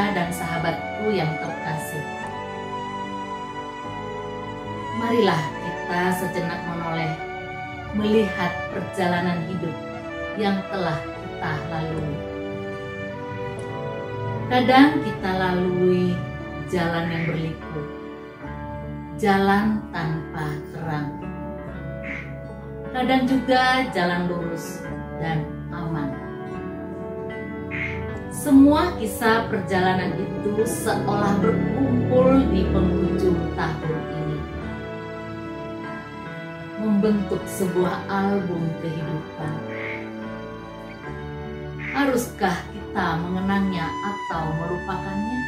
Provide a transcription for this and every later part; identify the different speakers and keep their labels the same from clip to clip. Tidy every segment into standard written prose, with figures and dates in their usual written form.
Speaker 1: saudara dan sahabatku yang terkasih, marilah kita sejenak menoleh melihat perjalanan hidup yang telah kita lalui. Kadang kita lalui jalan yang berliku, jalan tanpa terang. Kadang juga jalan lurus dan aman. Semua kisah perjalanan itu seolah berkumpul di penghujung tahun ini, membentuk sebuah album kehidupan. Haruskah kita mengenangnya atau melupakannya?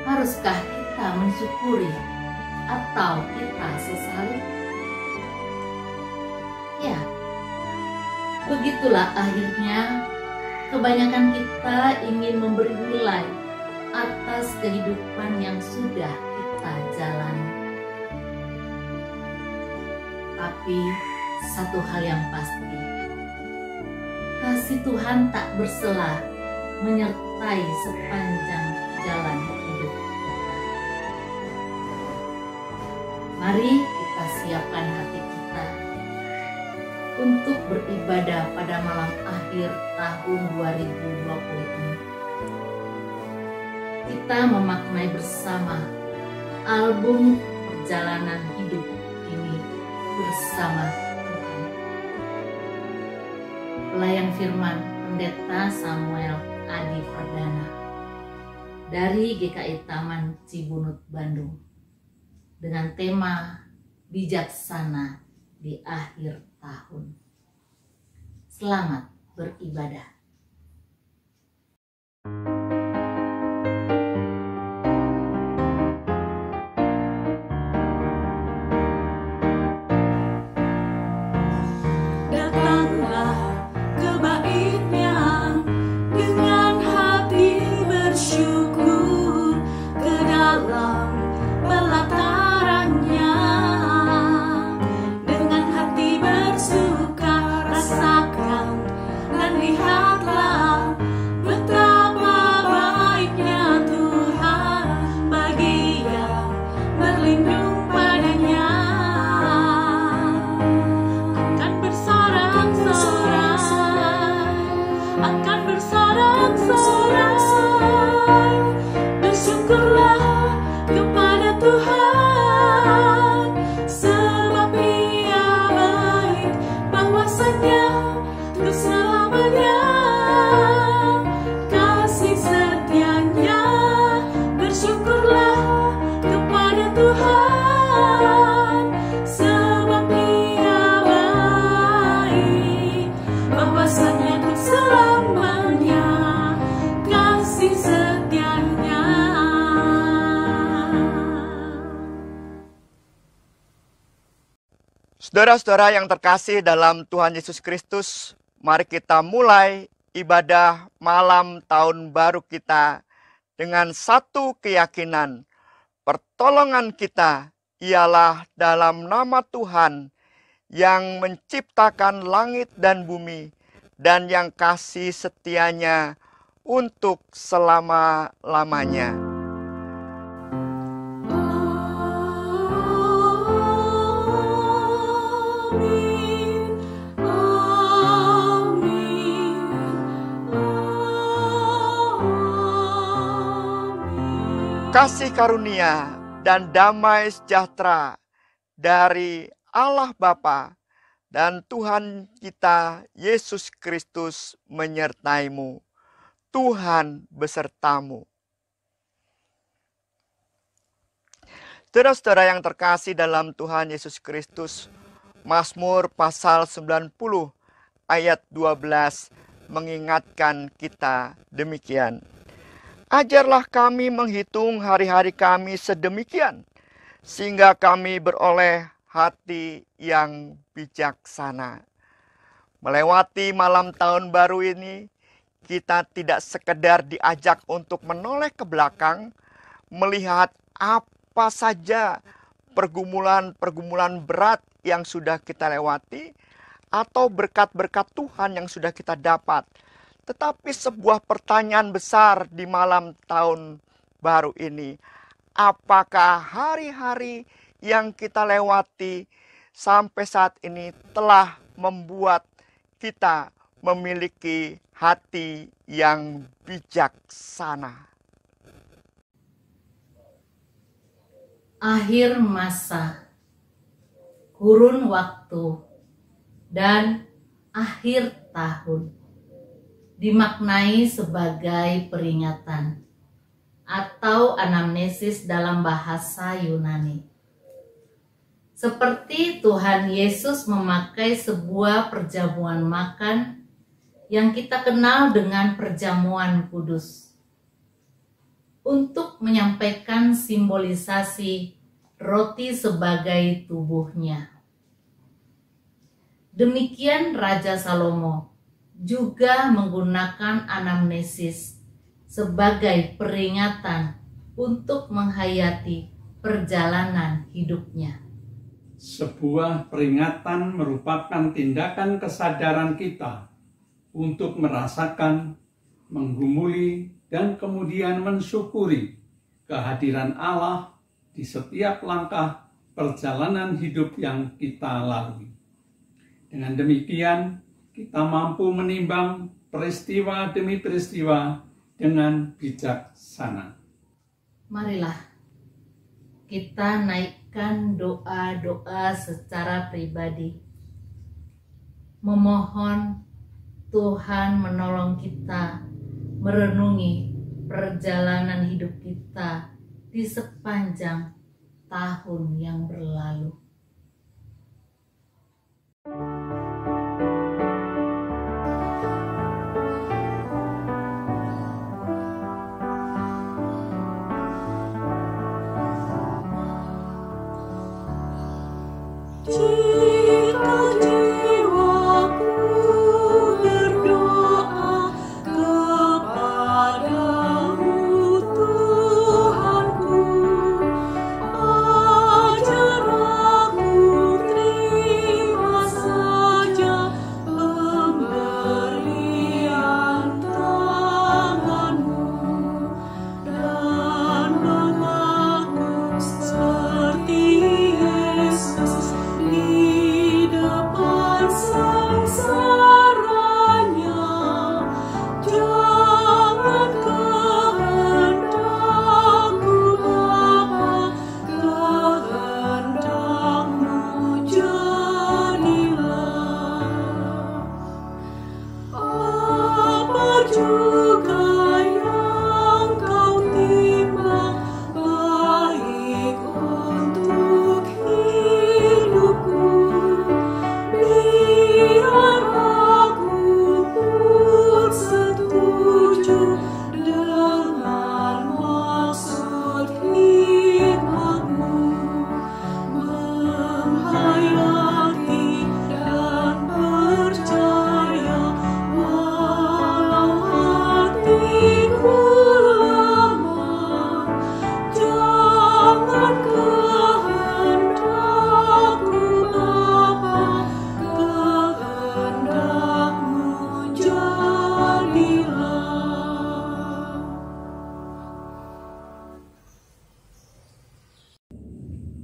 Speaker 1: Haruskah kita mensyukuri atau kita sesali? Ya, begitulah akhirnya kebanyakan kita ingin memberi nilai atas kehidupan yang sudah kita jalani. Tapi satu hal yang pasti, kasih Tuhan tak bersela menyertai sepanjang jalan hidup kita. Mari kita siapkan hati kita untuk beribadah pada malam akhir tahun 2020 ini. Kita memaknai bersama album perjalanan hidup ini bersama Tuhan. Pelayan firman Pendeta Samuel Adi Perdana dari GKI Taman Cibunut, Bandung, dengan tema Bijaksana di Akhir Tahun. Selamat beribadah.
Speaker 2: Saudara-saudara yang terkasih dalam Tuhan Yesus Kristus, mari kita mulai ibadah malam tahun baru kita dengan satu keyakinan. Pertolongan kita ialah dalam nama Tuhan yang menciptakan langit dan bumi dan yang kasih setianya untuk selama-lamanya. Kasih karunia dan damai sejahtera dari Allah Bapa dan Tuhan kita Yesus Kristus menyertaimu. Tuhan besertamu. Saudara-saudara yang terkasih dalam Tuhan Yesus Kristus, Mazmur pasal 90 ayat 12 mengingatkan kita demikian. Ajarlah kami menghitung hari-hari kami sedemikian, sehingga kami beroleh hati yang bijaksana. Melewati malam tahun baru ini, kita tidak sekedar diajak untuk menoleh ke belakang, melihat apa saja pergumulan-pergumulan berat yang sudah kita lewati, atau berkat-berkat Tuhan yang sudah kita dapat. Tetapi sebuah pertanyaan besar di malam tahun baru ini, apakah hari-hari yang kita lewati sampai saat ini telah membuat kita memiliki hati yang bijaksana?
Speaker 1: Akhir masa, kurun waktu, dan akhir tahun dimaknai sebagai peringatan atau anamnesis dalam bahasa Yunani. Seperti Tuhan Yesus memakai sebuah perjamuan makan yang kita kenal dengan perjamuan kudus untuk menyampaikan simbolisasi roti sebagai tubuhnya. Demikian Raja Salomo juga menggunakan anamnesis sebagai peringatan untuk menghayati perjalanan hidupnya.
Speaker 3: Sebuah peringatan merupakan tindakan kesadaran kita untuk merasakan, menggumuli, dan kemudian mensyukuri kehadiran Allah di setiap langkah perjalanan hidup yang kita lalui. Dengan demikian, kita mampu menimbang peristiwa demi peristiwa dengan bijaksana.
Speaker 1: Marilah kita naikkan doa-doa secara pribadi, memohon Tuhan menolong kita merenungi perjalanan hidup kita di sepanjang tahun yang berlalu.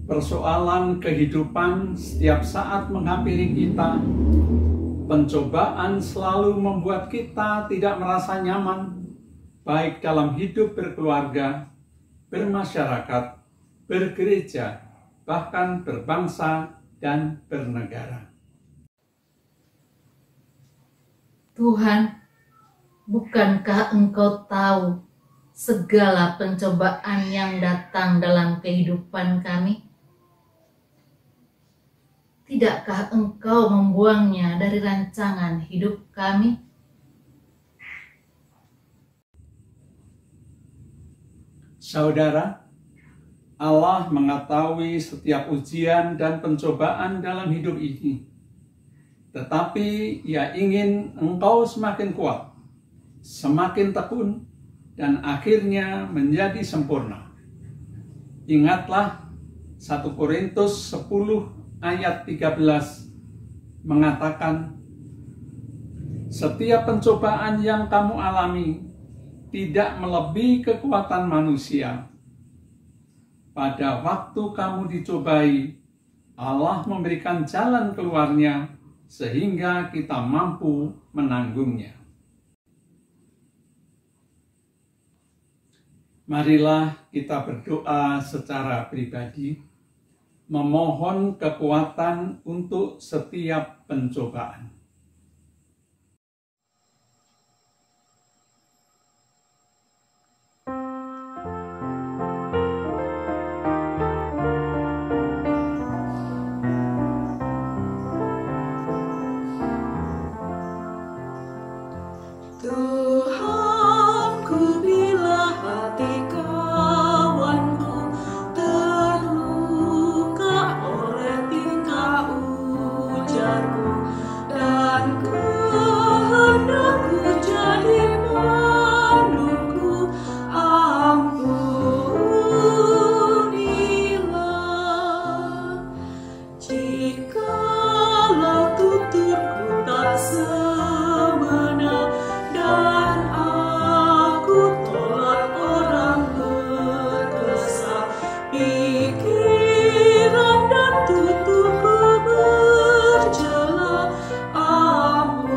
Speaker 3: Persoalan kehidupan setiap saat menghampiri kita. Pencobaan selalu membuat kita tidak merasa nyaman, baik dalam hidup berkeluarga, bermasyarakat, bergereja, bahkan berbangsa dan bernegara.
Speaker 1: Tuhan, bukankah Engkau tahu segala pencobaan yang datang dalam kehidupan kami? Tidakkah Engkau membuangnya dari rancangan hidup kami?
Speaker 3: Saudara, Allah mengetahui setiap ujian dan pencobaan dalam hidup ini. Tetapi Ia ingin engkau semakin kuat, semakin tekun, dan akhirnya menjadi sempurna. Ingatlah 1 Korintus 10 ayat 13 mengatakan, setiap pencobaan yang kamu alami tidak melebihi kekuatan manusia. Pada waktu kamu dicobai, Allah memberikan jalan keluarnya sehingga kita mampu menanggungnya. Marilah kita berdoa secara pribadi, memohon kekuatan untuk setiap pencobaan.
Speaker 4: Tuhanku, bila hati kawanku terluka oleh tingkah ujarku dan kehendakku jadi menunggu, ampunilah. Jikalau tuturku tak semena dan aku tolak orang berdosa, pikiran dan tuturku berjela, ampunilah.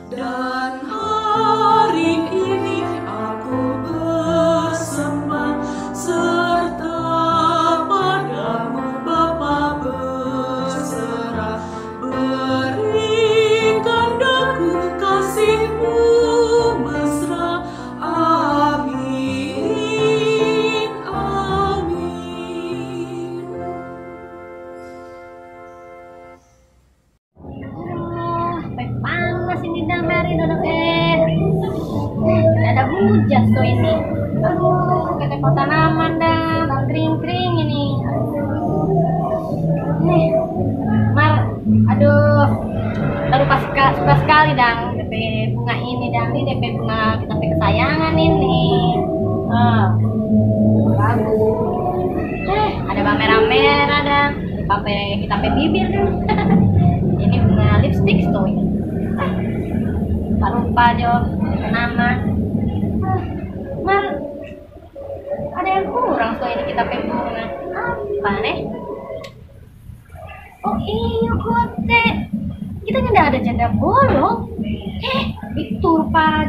Speaker 4: Dan hari ini aku bersembah serta padamu Bapa berserah, berikan daku kasih-Mu mesra, amin, amin.
Speaker 5: Sampai panas ini dah Mary duduk ada hujan tuh ini. Aduh, ketepot tanaman dah, kering-kering ini. Mar, aduh, baru suka sekali dang DP bunga ini dang, ini DP bunga kita kesayangan ini. Bagus. Ada merah-merah dang, kita pe bibir dong. Ini bunga lipstick tuh ini. Lupa jo nama. Mar, ada yang kurang tuh ini kita pe bunga. Apa nih? Oh iya kote, kita tidak ada janda bolong. Itu Pak,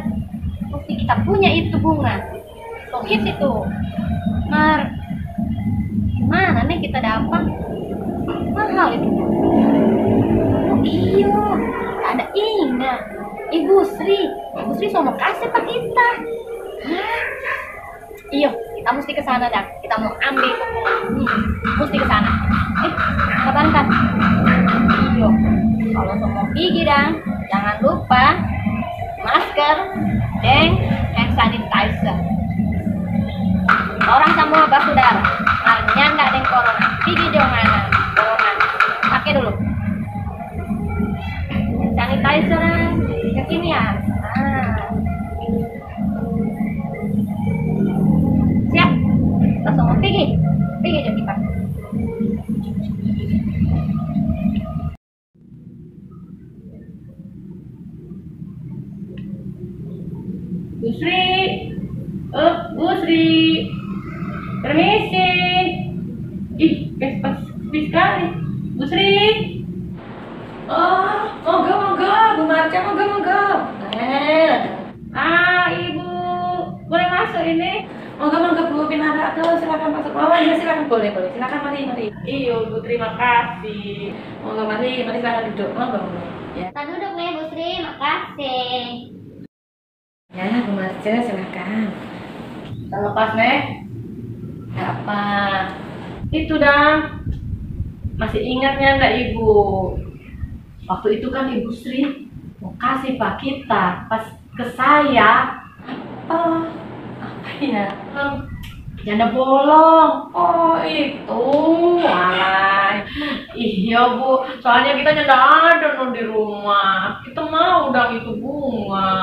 Speaker 5: pasti kita punya itu bunga. Hits itu. Mar, gimana nih kita dapat? Mahal itu. Oh iya, ada ingat. Ibu Sri mau kasih Pak kita. Iya, kita mesti ke sana dah. Kita mau ambil itu bunga. Mesti ke sana. Kapan? Iya. Kalau mau pergi dah, jangan lupa masker dan hand sanitizer. Orang semua bersaudara. Artinya nggak ada corona. Pergi jangan corona. Pakai dulu. Sanitizer kekinian. Siap. Langsung mau pergi aja kita. Bu Sri, permisi. Ih, pas sekali. Bu Sri. Oh, moga, Bu Marca, moga. Ibu, boleh masuk ini? Moga Bu Pinara, silakan masuk. Oh iya, silakan boleh. Silakan mari. Iya, Bu, terima kasih. Moga mari silakan duduk. Moga. Ya. Kita duduk nih Bu Sri, makasih.
Speaker 4: Ya, Bu Marca, silakan.
Speaker 5: Terlepas nih. Apa? Itu dah. Masih ingatnya enggak Ibu? Waktu itu kan Ibu Sri mau kasih Pak kita pas ke saya. Apa ya? Janda bolong. Oh itu, alay. Iya Bu, soalnya kita janda ada di rumah. Kita mau dong itu bunga.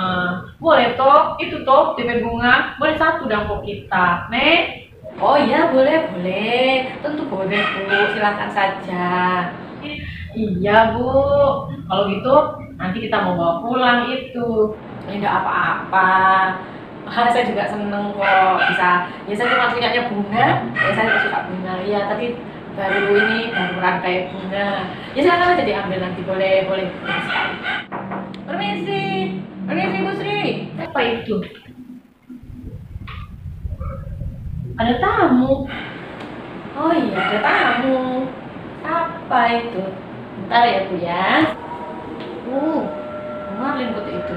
Speaker 5: Boleh toh? Itu toh DP bunga. Boleh satu dong kok kita, Nek.
Speaker 4: Oh iya, boleh. Tentu boleh Bu, silakan saja.
Speaker 5: Iya Bu, kalau gitu nanti kita mau bawa pulang itu. Tidak apa-apa. Saya juga seneng kok bisa. Ya saya cuma punyanya bunga. Ya saya juga suka bunga. Ya tapi baru rangkai bunga. Ya silakan aja diambil nanti, boleh sekali. Permisi Bu Sri. Apa itu? Ada tamu. Oh iya, ada tamu. Apa itu? Bentar ya Bu ya. Marlin foto itu.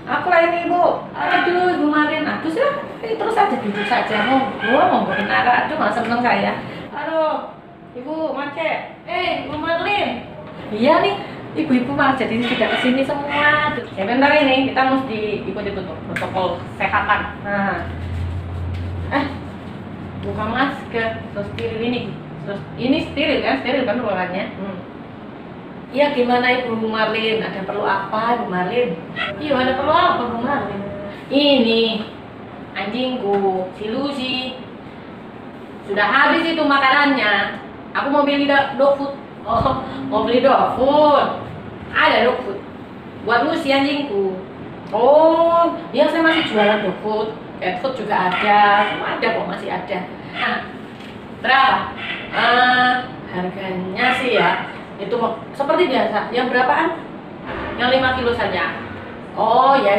Speaker 5: Aku lah ini Bu. Aduh, Bu Marlin. Aduh silahkan. Terus aja duduk saja. Mau kenara. Aduh, malah seneng saya. Aduh, Ibu Mace. Bu Marlin. Iya nih, ibu-ibu malah jadi sudah kesini semua. Ya bentar ini kita mesti ikuti protokol kesehatan. Nah, buka masker. Terus steril ini. Terus ini steril kan ruangannya. Iya gimana Ibu Marlin? Ada perlu apa Ibu Marlin? Iya ada perlu apa Bu Marlin? Ini anjingku, si Lucy. Sudah habis itu makanannya. Aku mau beli dog food. Oh, mau beli dog food. Ada dog food. Buat Lucy anjingku. Oh, iya saya masih jualan dog food. Cat food juga ada. Semua ada kok, masih ada. Nah, berapa? Harganya sih ya itu seperti biasa. Yang berapaan? Yang 5 kilo saja. Oh ya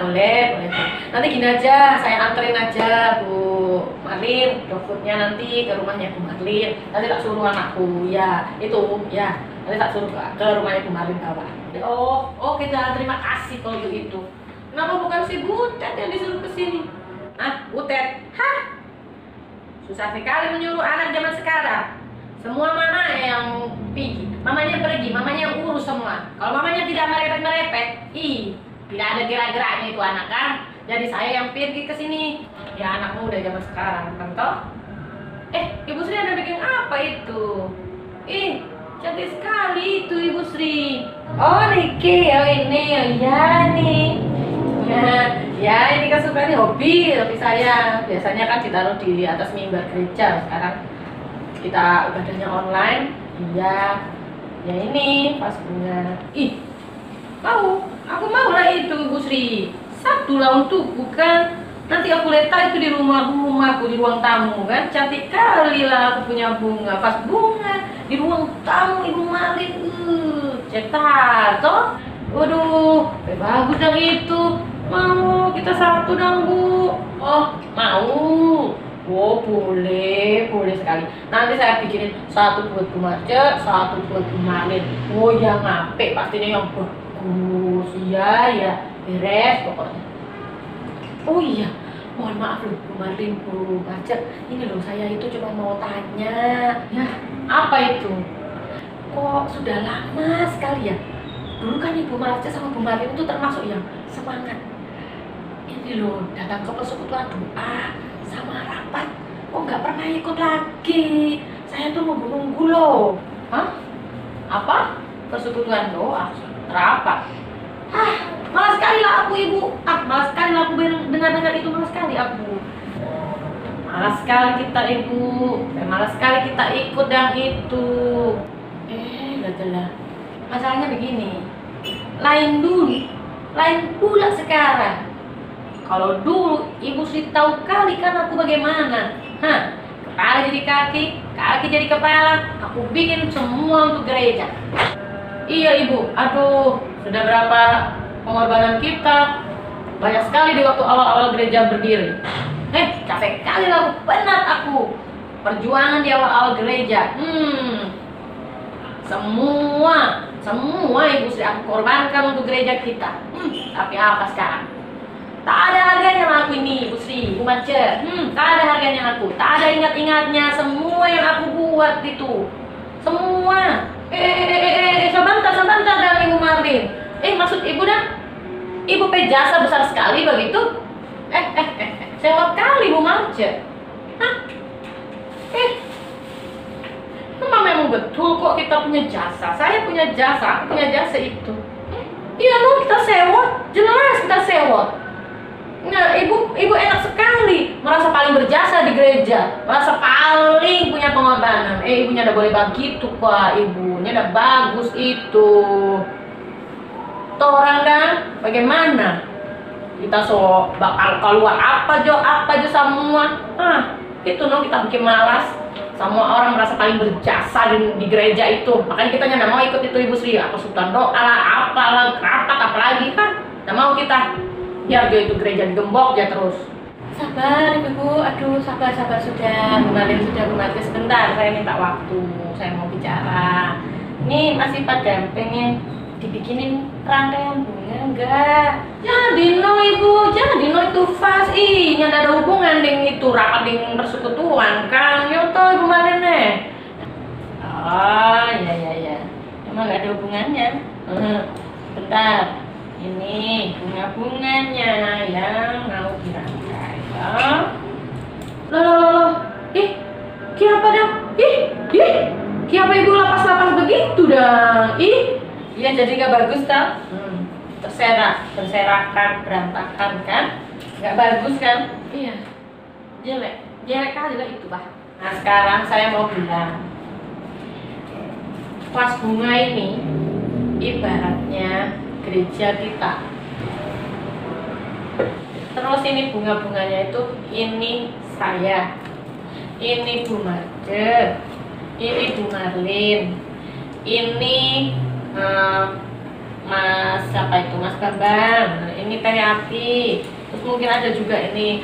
Speaker 5: boleh. Nanti gini aja, saya anterin aja Bu Marlin dog foodnya nanti ke rumahnya Bu Marlin. Nanti tak suruh anakku ya itu ya. Nanti tak suruh ke rumahnya Bu Marlin bawa. Oh kita terima kasih kalau gitu. Kenapa bukan si Butet yang disuruh kesini? Butet? Hah? Susah sekali menyuruh anak zaman sekarang. Semua mama yang pergi, mamanya pergi, mamanya yang urus semua. Kalau mamanya tidak merepet-merepet, tidak ada gerak-geraknya itu anak kan. Jadi saya yang pergi ke sini. Ya anak muda zaman sekarang, kan toh? Ibu Sri ada bikin apa itu? Cantik sekali itu Ibu Sri. Oh Niki, ini, ya nih. Ya ini kan suka nih hobi saya. Biasanya kan ditaruh di atas mimbar gereja. Sekarang kita ibadahnya online. Iya. Ya ini pas bunga. Aku mau lah itu Bu Sri. Satu lah untukku kan. Nanti aku letak itu di rumahku, di ruang tamu kan. Cantik kali lah aku punya bunga. Pas bunga di ruang tamu Ibu Marlin. Cetak toh. Waduh, bagus dong itu. Mau kita satu dong Bu. Oh mau. Oh boleh sekali. Nanti saya bikinin satu buat Bu Marce, satu buat Bu Marlin. Oh yang apik pastinya yang bagus. Iya beres pokoknya. Oh iya, mohon maaf loh Bu Marlin, Bu Marce. Ini loh saya itu cuma mau tanya. Ya apa itu? Kok sudah lama sekali ya? Dulu kan Ibu Marce sama Bu Marlin itu termasuk yang semangat. Ini loh datang ke persekutuan doa sama rapat, kok nggak pernah ikut lagi? Saya tuh nunggu loh. Hah? Apa? Persekutuan doa? Rapat? Malas sekali lah aku Ibu. Malas sekali lah aku dengar itu, malas sekali aku. Malas sekali kita Ibu. Malas sekali kita ikut yang itu. Lah. Masalahnya begini. Lain dulu, lain pula sekarang. Kalau dulu Ibu Sri tahu kali kan aku bagaimana. Kepala jadi kaki, kaki jadi kepala. Aku bikin semua untuk gereja. Iya Ibu, aduh sudah berapa pengorbanan kita. Banyak sekali di waktu awal-awal gereja berdiri. Capek kali lah, penat aku. Perjuangan di awal-awal gereja. Semua Ibu Sri aku korbankan untuk gereja kita. Tapi apa sekarang? Tak ada harganya aku ini Ibu Sri, Bu Marce. Tak ada harganya aku. Tak ada ingat-ingatnya semua yang aku buat itu. Semua. Sebentar dari Ibu Marlin. Maksud Ibu dah? Ibu jasa besar sekali begitu? Sewa kali Bu Marce. Memang betul kok kita punya jasa. Saya punya jasa, aku punya jasa itu. Iya loh kita sewa, jelas kita sewa. Nah, ibu enak sekali, merasa paling berjasa di gereja, merasa paling punya pengorbanan. Ibunya udah boleh begitu kok, ibunya udah bagus itu. Tuh orang kan, bagaimana? Kita bakal keluar apa aja semua. Itu kita bikin malas. Semua orang merasa paling berjasa di gereja itu. Makanya kita nggak mau ikut itu Ibu Sri. Apa sultan doa lah, apalah, rapat apalagi kan? Nggak mau kita. Biar dia itu gereja digembok ya terus. Sabar ibu, aduh sabar sudah. Kemarin sudah sebentar, saya minta waktu, saya mau bicara. Ini masih pada pengen dibikinin rangkaian bunga enggak? Jadi no ibu, jadi no itu fast. Nggak ada hubungan dengan itu rapat dengan persekutuan kan? Yo toh ibu Marlene. Oh ya, emang nggak ada hubungannya. Bentar. Ini bunga-bunganya yang mau dirangkai ya. Loh. Kenapa dah? Kenapa ibu lapas-lapas begitu dah? Iya jadi gak bagus tak? Berserakan, berantakan kan? Gak bagus kan? Iya. Jelek kali lah itu bah. Nah sekarang saya mau bilang, vas bunga ini ibaratnya gereja kita. Terus ini bunga-bunganya itu, ini saya, ini Bu Made, ini Bu Marlin, ini Mas siapa itu, Mas Bambang, ini Teh Yati, terus mungkin ada juga ini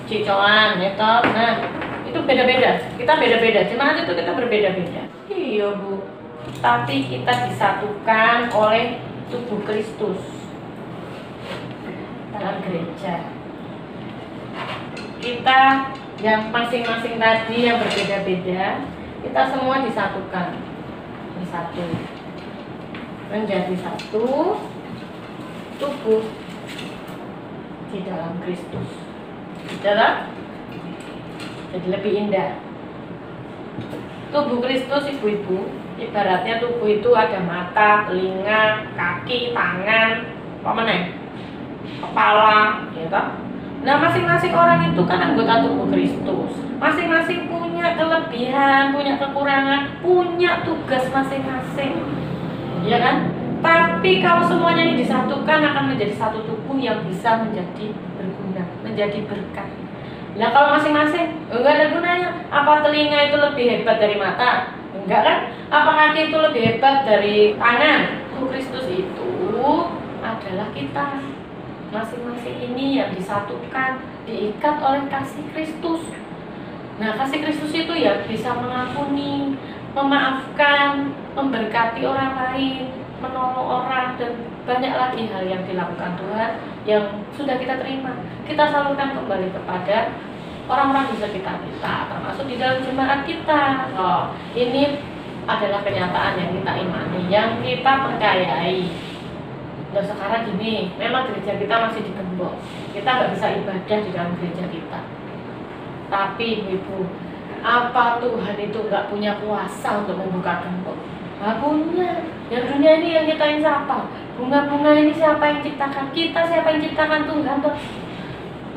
Speaker 5: Cicoan ya toh. Nah itu beda-beda, kita beda-beda, jemaat itu kita berbeda-beda. Iya Bu, tapi kita disatukan oleh tubuh Kristus dalam gereja. Kita yang masing-masing tadi yang berbeda-beda, kita semua disatukan menjadi satu tubuh di dalam Kristus. Jadi lebih indah. Tubuh Kristus ibu-ibu, ibaratnya tubuh itu ada mata, telinga, kaki, tangan, kepala, gitu. Nah masing-masing orang itu kan anggota tubuh Kristus. Masing-masing punya kelebihan, punya kekurangan, punya tugas masing-masing, ya kan? Tapi kalau semuanya ini disatukan akan menjadi satu tubuh yang bisa menjadi berguna, menjadi berkat. Nah kalau masing-masing enggak ada gunanya. Apa telinga itu lebih hebat dari mata? Enggak kan? Apa kaki itu lebih hebat dari tangan? Tubuh Kristus itu adalah kita. Masing-masing ini yang disatukan, diikat oleh kasih Kristus. Nah kasih Kristus itu ya bisa mengampuni, memaafkan, memberkati orang lain, menolong orang, dan banyak lagi hal yang dilakukan Tuhan yang sudah kita terima. Kita salurkan kembali kepada orang-orang di sekitar kita, termasuk di dalam jemaat kita. Ini adalah kenyataan yang kita imani, yang kita percayai. Nah sekarang gini, memang gereja kita masih digembok, kita nggak bisa ibadah di dalam gereja kita. Tapi ibu, apa Tuhan itu nggak punya kuasa untuk membuka gembok? Punya. Yang dunia ini yang kita siapa? Bunga-bunga ini siapa yang ciptakan? Kita siapa yang ciptakan? Tuhan tuh.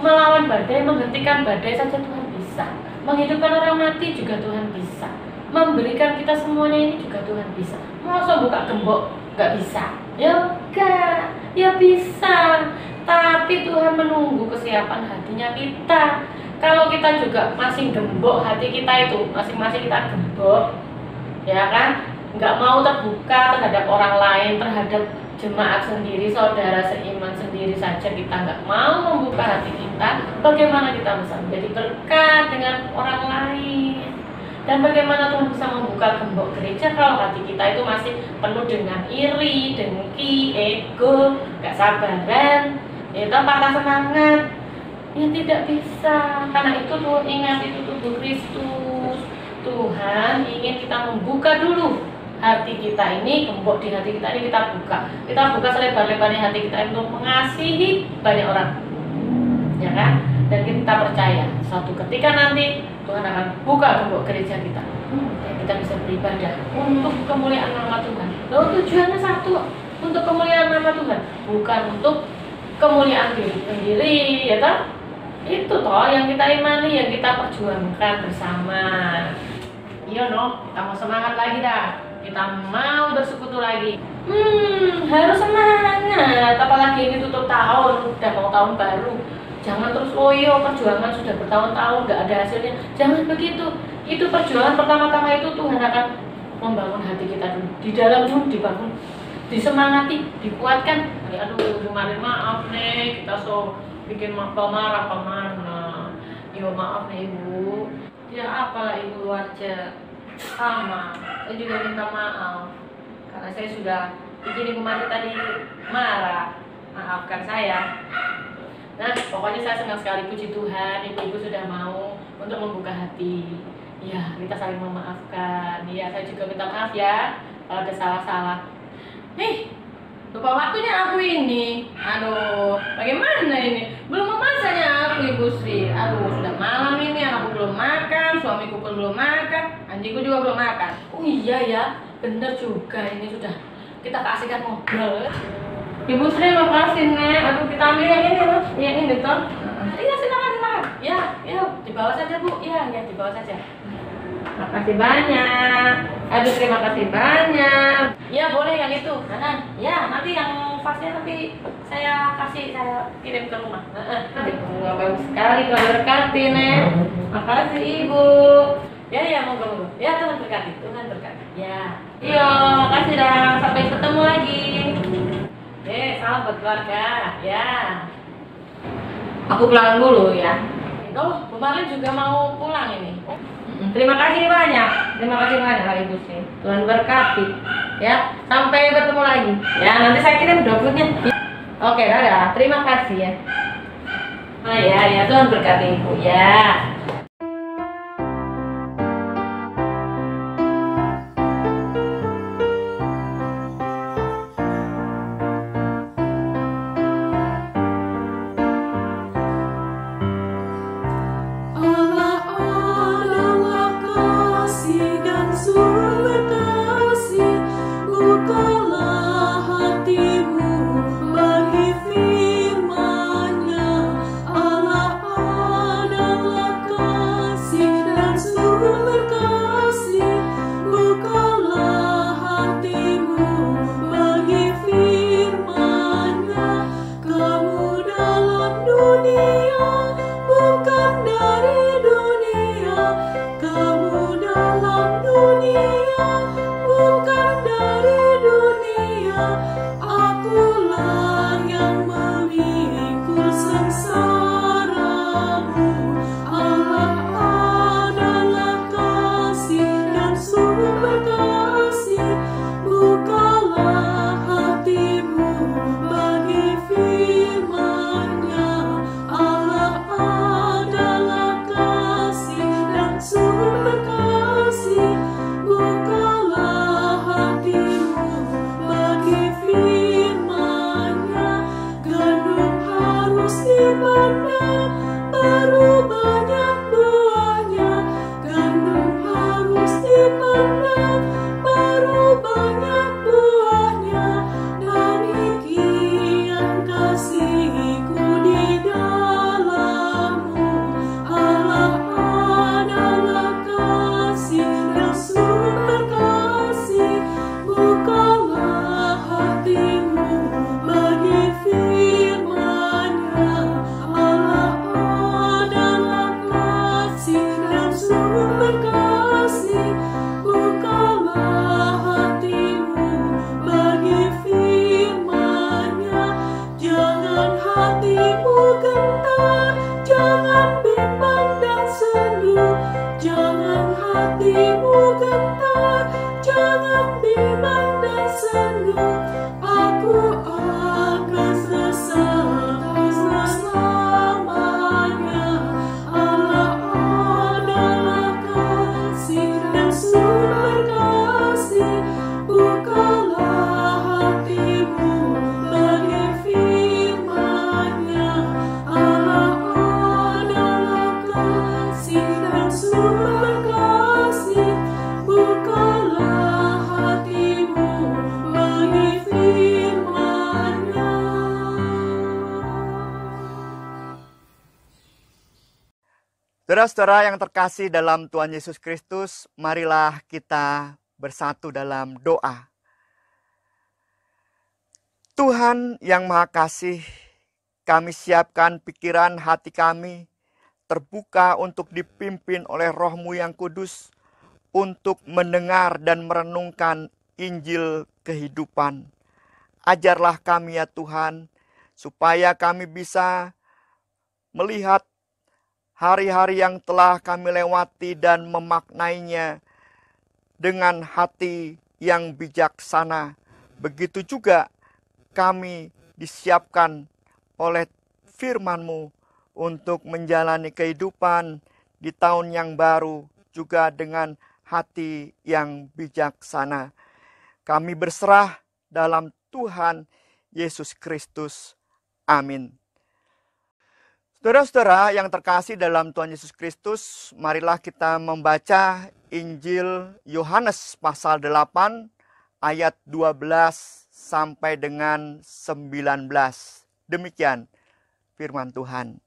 Speaker 5: Melawan badai, menghentikan badai saja Tuhan bisa. Menghidupkan orang mati juga Tuhan bisa. Memberikan kita semuanya ini juga Tuhan bisa. Masa buka gembok nggak bisa? Ya enggak, ya bisa. Tapi Tuhan menunggu kesiapan hatinya kita. Kalau kita juga masih gembok hati kita itu, masing-masing kita gembok, ya kan? Nggak mau terbuka terhadap orang lain, terhadap jemaat sendiri, saudara seiman sendiri saja kita nggak mau membuka hati kita. Bagaimana kita bisa menjadi berkat dengan orang lain? Dan bagaimana Tuhan bisa membuka gembok gereja kalau hati kita itu masih penuh dengan iri, dengki, ego, gak sabaran, itu patah semangat? Ya tidak bisa. Karena itu Tuhan ingat, itu tubuh Kristus. Tuhan ingin kita membuka dulu hati kita ini, gembok di hati kita ini kita buka. Kita buka selebar-lebarnya hati kita untuk mengasihi banyak orang, ya kan? Dan kita percaya suatu ketika nanti Tuhan akan buka gembok gereja kita, dan kita bisa beribadah untuk kemuliaan nama Tuhan. Lalu tujuannya satu, untuk kemuliaan nama Tuhan, bukan untuk kemuliaan diri sendiri, ya toh? Itu toh yang kita imani, yang kita perjuangkan bersama. Iya no, kita mau semangat lagi dah. Kita mau bersekutu lagi. Harus semangat. Apalagi ini tutup tahun, udah mau tahun baru. Jangan terus loyo, perjuangan sudah bertahun-tahun nggak ada hasilnya. Jangan begitu. Itu perjuangan pertama-tama itu Tuhan akan membangun hati kita dulu. Di dalam dulu dibangun, disemangati, dikuatkan. Aduh, kemarin maaf nih, kita bikin marah kemana. Yo maaf nih Ibu. Ya apalah Ibu aja. Sama, saya juga minta maaf. Karena saya sudah bikin Ibu Mari tadi marah. Maafkan saya. Nah, pokoknya saya senang sekali, puji Tuhan, ibu-ibu sudah mau untuk membuka hati. Ya, kita saling memaafkan. Ya, saya juga minta maaf ya kalau ada salah-salah. Lupa waktunya aku ini. Aduh, bagaimana ini? Belum memasaknya aku, Ibu Sri. Aduh, sudah malam ini, anakku belum makan, suamiku pun belum makan, anjingku juga belum makan. Oh iya ya, bener juga, ini sudah kita kasihkan ngobrol. Ibu Sri makasih nek. Aduh, kita ambil yang ini loh, yang ini toh. Iya silakan. Ya, dibawa saja Bu. Ya, dibawa saja. Makasih banyak. Aduh, terima kasih banyak. Ya boleh yang itu. Ya nanti yang pasnya nanti saya kirim ke rumah. Bagus sekali, Tuhan berkati nek. Makasih Ibu. Ya monggo. Ya Tuhan berkati. Ya. Iya, makasih dah. Sampai ketemu lagi. Salam buat keluarga, ya. Aku pulang dulu ya. Oh, Bu Marlin juga mau pulang ini. Terima kasih banyak Ibu sih. Tuhan berkati. Ya, sampai bertemu lagi. Ya, nanti saya kirim dokumennya. Oke, dadah. Terima kasih ya. Ya, Tuhan berkati Ibu ya.
Speaker 4: Bukalah hatimu bagi firman-Nya. Allah adalah
Speaker 2: Saudara-saudara yang terkasih dalam Tuhan Yesus Kristus, marilah kita bersatu dalam doa. Tuhan yang Maha Kasih, kami siapkan pikiran hati kami terbuka untuk dipimpin oleh Roh-Mu yang kudus untuk mendengar dan merenungkan Injil kehidupan. Ajarlah kami ya Tuhan, supaya kami bisa melihat hari-hari yang telah kami lewati dan memaknainya dengan hati yang bijaksana. Begitu juga kami disiapkan oleh firman-Mu untuk menjalani kehidupan di tahun yang baru juga dengan hati yang bijaksana. Kami berserah dalam Tuhan Yesus Kristus. Amin. Saudara-saudara yang terkasih dalam Tuhan Yesus Kristus, marilah kita membaca Injil Yohanes pasal 8 ayat 12 sampai dengan 19. Demikian firman Tuhan.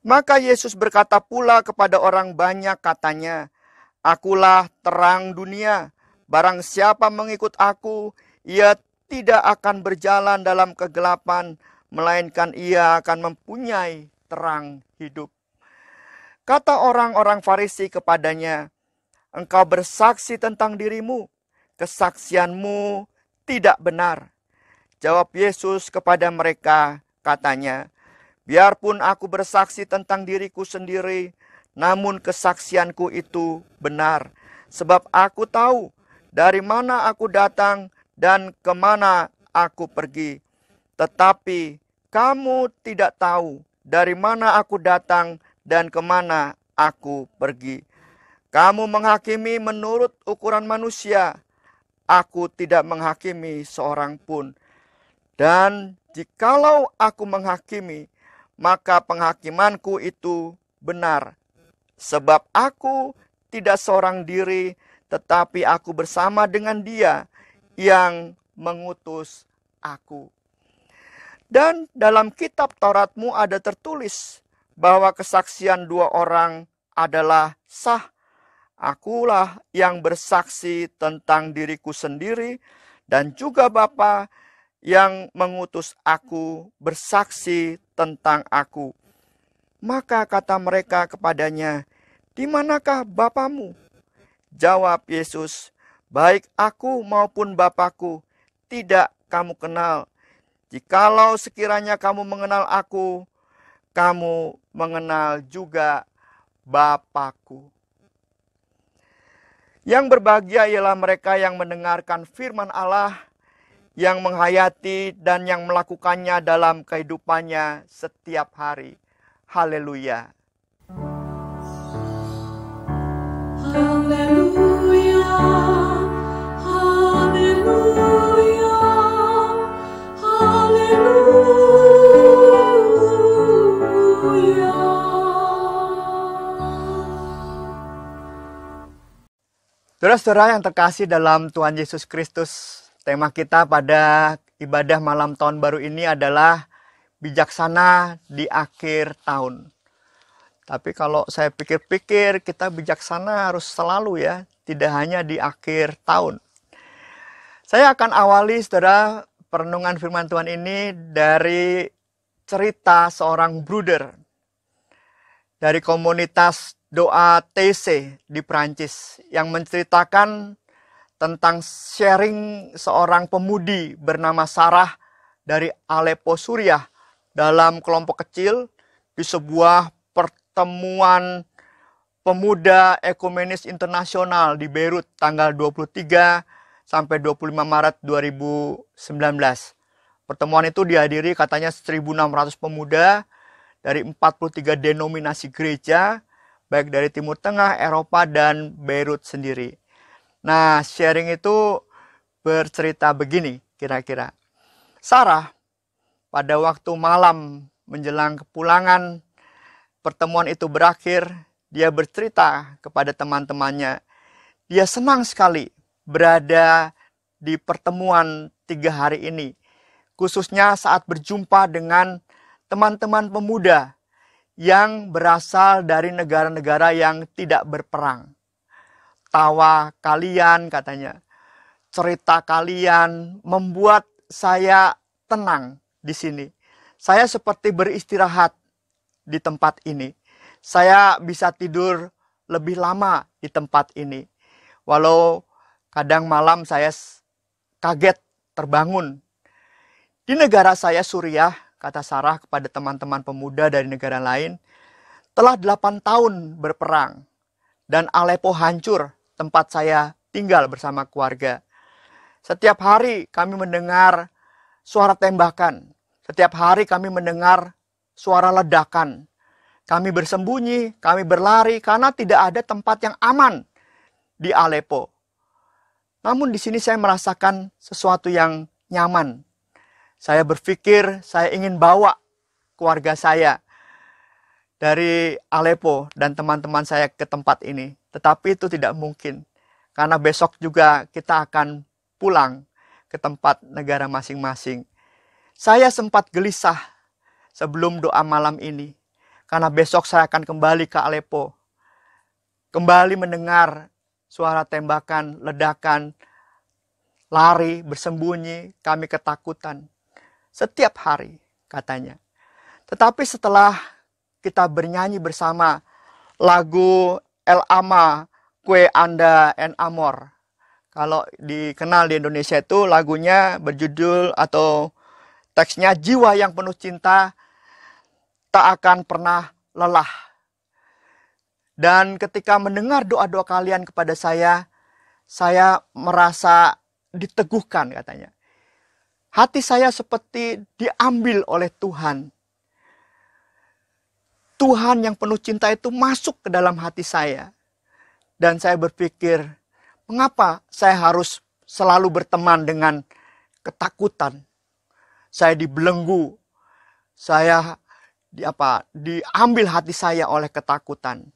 Speaker 2: Maka Yesus berkata pula kepada orang banyak, katanya, "Akulah terang dunia. Barang siapa mengikut aku, ia tidak akan berjalan dalam kegelapan, melainkan ia akan mempunyai terang hidup." Kata orang-orang Farisi kepadanya, "Engkau bersaksi tentang dirimu, kesaksianmu tidak benar." Jawab Yesus kepada mereka, katanya, "Biarpun aku bersaksi tentang diriku sendiri, namun kesaksianku itu benar. Sebab aku tahu dari mana aku datang dan kemana aku pergi. Tetapi kamu tidak tahu dari mana aku datang dan kemana aku pergi. Kamu menghakimi menurut ukuran manusia. Aku tidak menghakimi seorang pun. Dan jikalau aku menghakimi, maka penghakimanku itu benar. Sebab aku tidak seorang diri, tetapi aku bersama dengan Dia yang mengutus aku. Dan dalam kitab Taurat-Mu ada tertulis bahwa kesaksian dua orang adalah sah. Akulah yang bersaksi tentang diriku sendiri, dan juga Bapa yang mengutus aku bersaksi tentang aku. Maka kata mereka kepadanya, "Di manakah Bapamu?" Jawab Yesus, "Baik aku maupun Bapakku tidak kamu kenal. Jikalau sekiranya kamu mengenal aku, kamu mengenal juga Bapakku." Yang berbahagia ialah mereka yang mendengarkan firman Allah, yang menghayati dan yang melakukannya dalam kehidupannya setiap hari. Haleluya.
Speaker 4: Haleluya, haleluya, haleluya.
Speaker 2: Saudara-saudara yang terkasih dalam Tuhan Yesus Kristus, tema kita pada ibadah malam tahun baru ini adalah bijaksana di akhir tahun. Tapi kalau saya pikir-pikir, kita bijaksana harus selalu ya, tidak hanya di akhir tahun. Saya akan awali, saudara, perenungan firman Tuhan ini dari cerita seorang bruder dari komunitas doa TC di Prancis yang menceritakan tentang sharing seorang pemudi bernama Sarah dari Aleppo, Suriah, dalam kelompok kecil di sebuah pertemuan pemuda ekumenis internasional di Beirut tanggal 23 sampai 25 Maret 2019. Pertemuan itu dihadiri katanya 1.600 pemuda dari 43 denominasi gereja, baik dari Timur Tengah, Eropa, dan Beirut sendiri. Nah, sharing itu bercerita begini kira-kira. Sarah pada waktu malam menjelang kepulangan pertemuan itu berakhir, dia bercerita kepada teman-temannya. Dia senang sekali berada di pertemuan 3 hari ini. Khususnya saat berjumpa dengan teman-teman pemuda yang berasal dari negara-negara yang tidak berperang. Tawa kalian katanya, cerita kalian membuat saya tenang di sini. Saya seperti beristirahat di tempat ini. Saya bisa tidur lebih lama di tempat ini. Walau kadang malam saya kaget terbangun. Di negara saya Suriah, kata Sarah kepada teman-teman pemuda dari negara lain, telah 8 tahun berperang. Dan Aleppo hancur, tempat saya tinggal bersama keluarga. Setiap hari kami mendengar suara tembakan. Setiap hari kami mendengar suara ledakan. Kami bersembunyi, kami berlari karena tidak ada tempat yang aman di Aleppo. Namun di sini saya merasakan sesuatu yang nyaman. Saya berpikir saya ingin bawa keluarga saya dari Aleppo dan teman-teman saya ke tempat ini. Tetapi itu tidak mungkin. Karena besok juga kita akan pulang ke tempat negara masing-masing. Saya sempat gelisah sebelum doa malam ini. Karena besok saya akan kembali ke Aleppo. Kembali mendengar suara tembakan, ledakan, lari, bersembunyi, kami ketakutan. Setiap hari katanya. Tetapi setelah kita bernyanyi bersama lagu El Ama, Kue Anda en Amor. Kalau dikenal di Indonesia itu lagunya berjudul atau teksnya jiwa yang penuh cinta tak akan pernah lelah. Dan ketika mendengar doa-doa kalian kepada saya merasa diteguhkan katanya. Hati saya seperti diambil oleh Tuhan. Tuhan yang penuh cinta itu masuk ke dalam hati saya. Dan saya berpikir, mengapa saya harus selalu berteman dengan ketakutan? Saya dibelenggu. Saya diambil hati saya oleh ketakutan.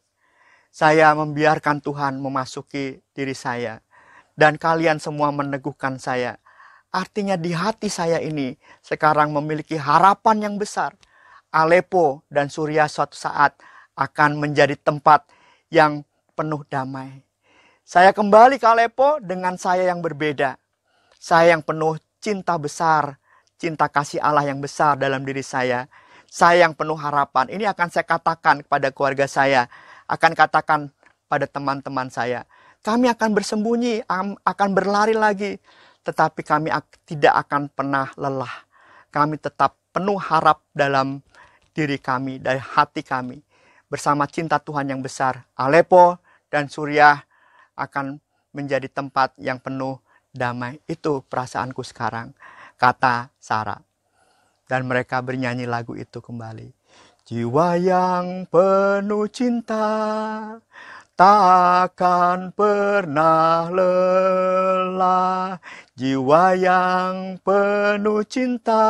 Speaker 2: Saya membiarkan Tuhan memasuki diri saya. Dan kalian semua meneguhkan saya. Artinya di hati saya ini sekarang memiliki harapan yang besar. Aleppo dan Suriah suatu saat akan menjadi tempat yang penuh damai. Saya kembali ke Aleppo dengan saya yang berbeda. Saya yang penuh cinta besar, cinta kasih Allah yang besar dalam diri saya. Saya yang penuh harapan. Ini akan saya katakan kepada keluarga saya. Akan katakan pada teman-teman saya. Kami akan bersembunyi, akan berlari lagi. Tetapi kami tidak akan pernah lelah. Kami tetap penuh harap dalam diri kami, dari hati kami. Bersama cinta Tuhan yang besar, Aleppo dan Suriah akan menjadi tempat yang penuh damai. Itu perasaanku sekarang, kata Sarah. Dan mereka bernyanyi lagu itu kembali. Jiwa yang penuh cinta takkan pernah lelah. Jiwa yang penuh cinta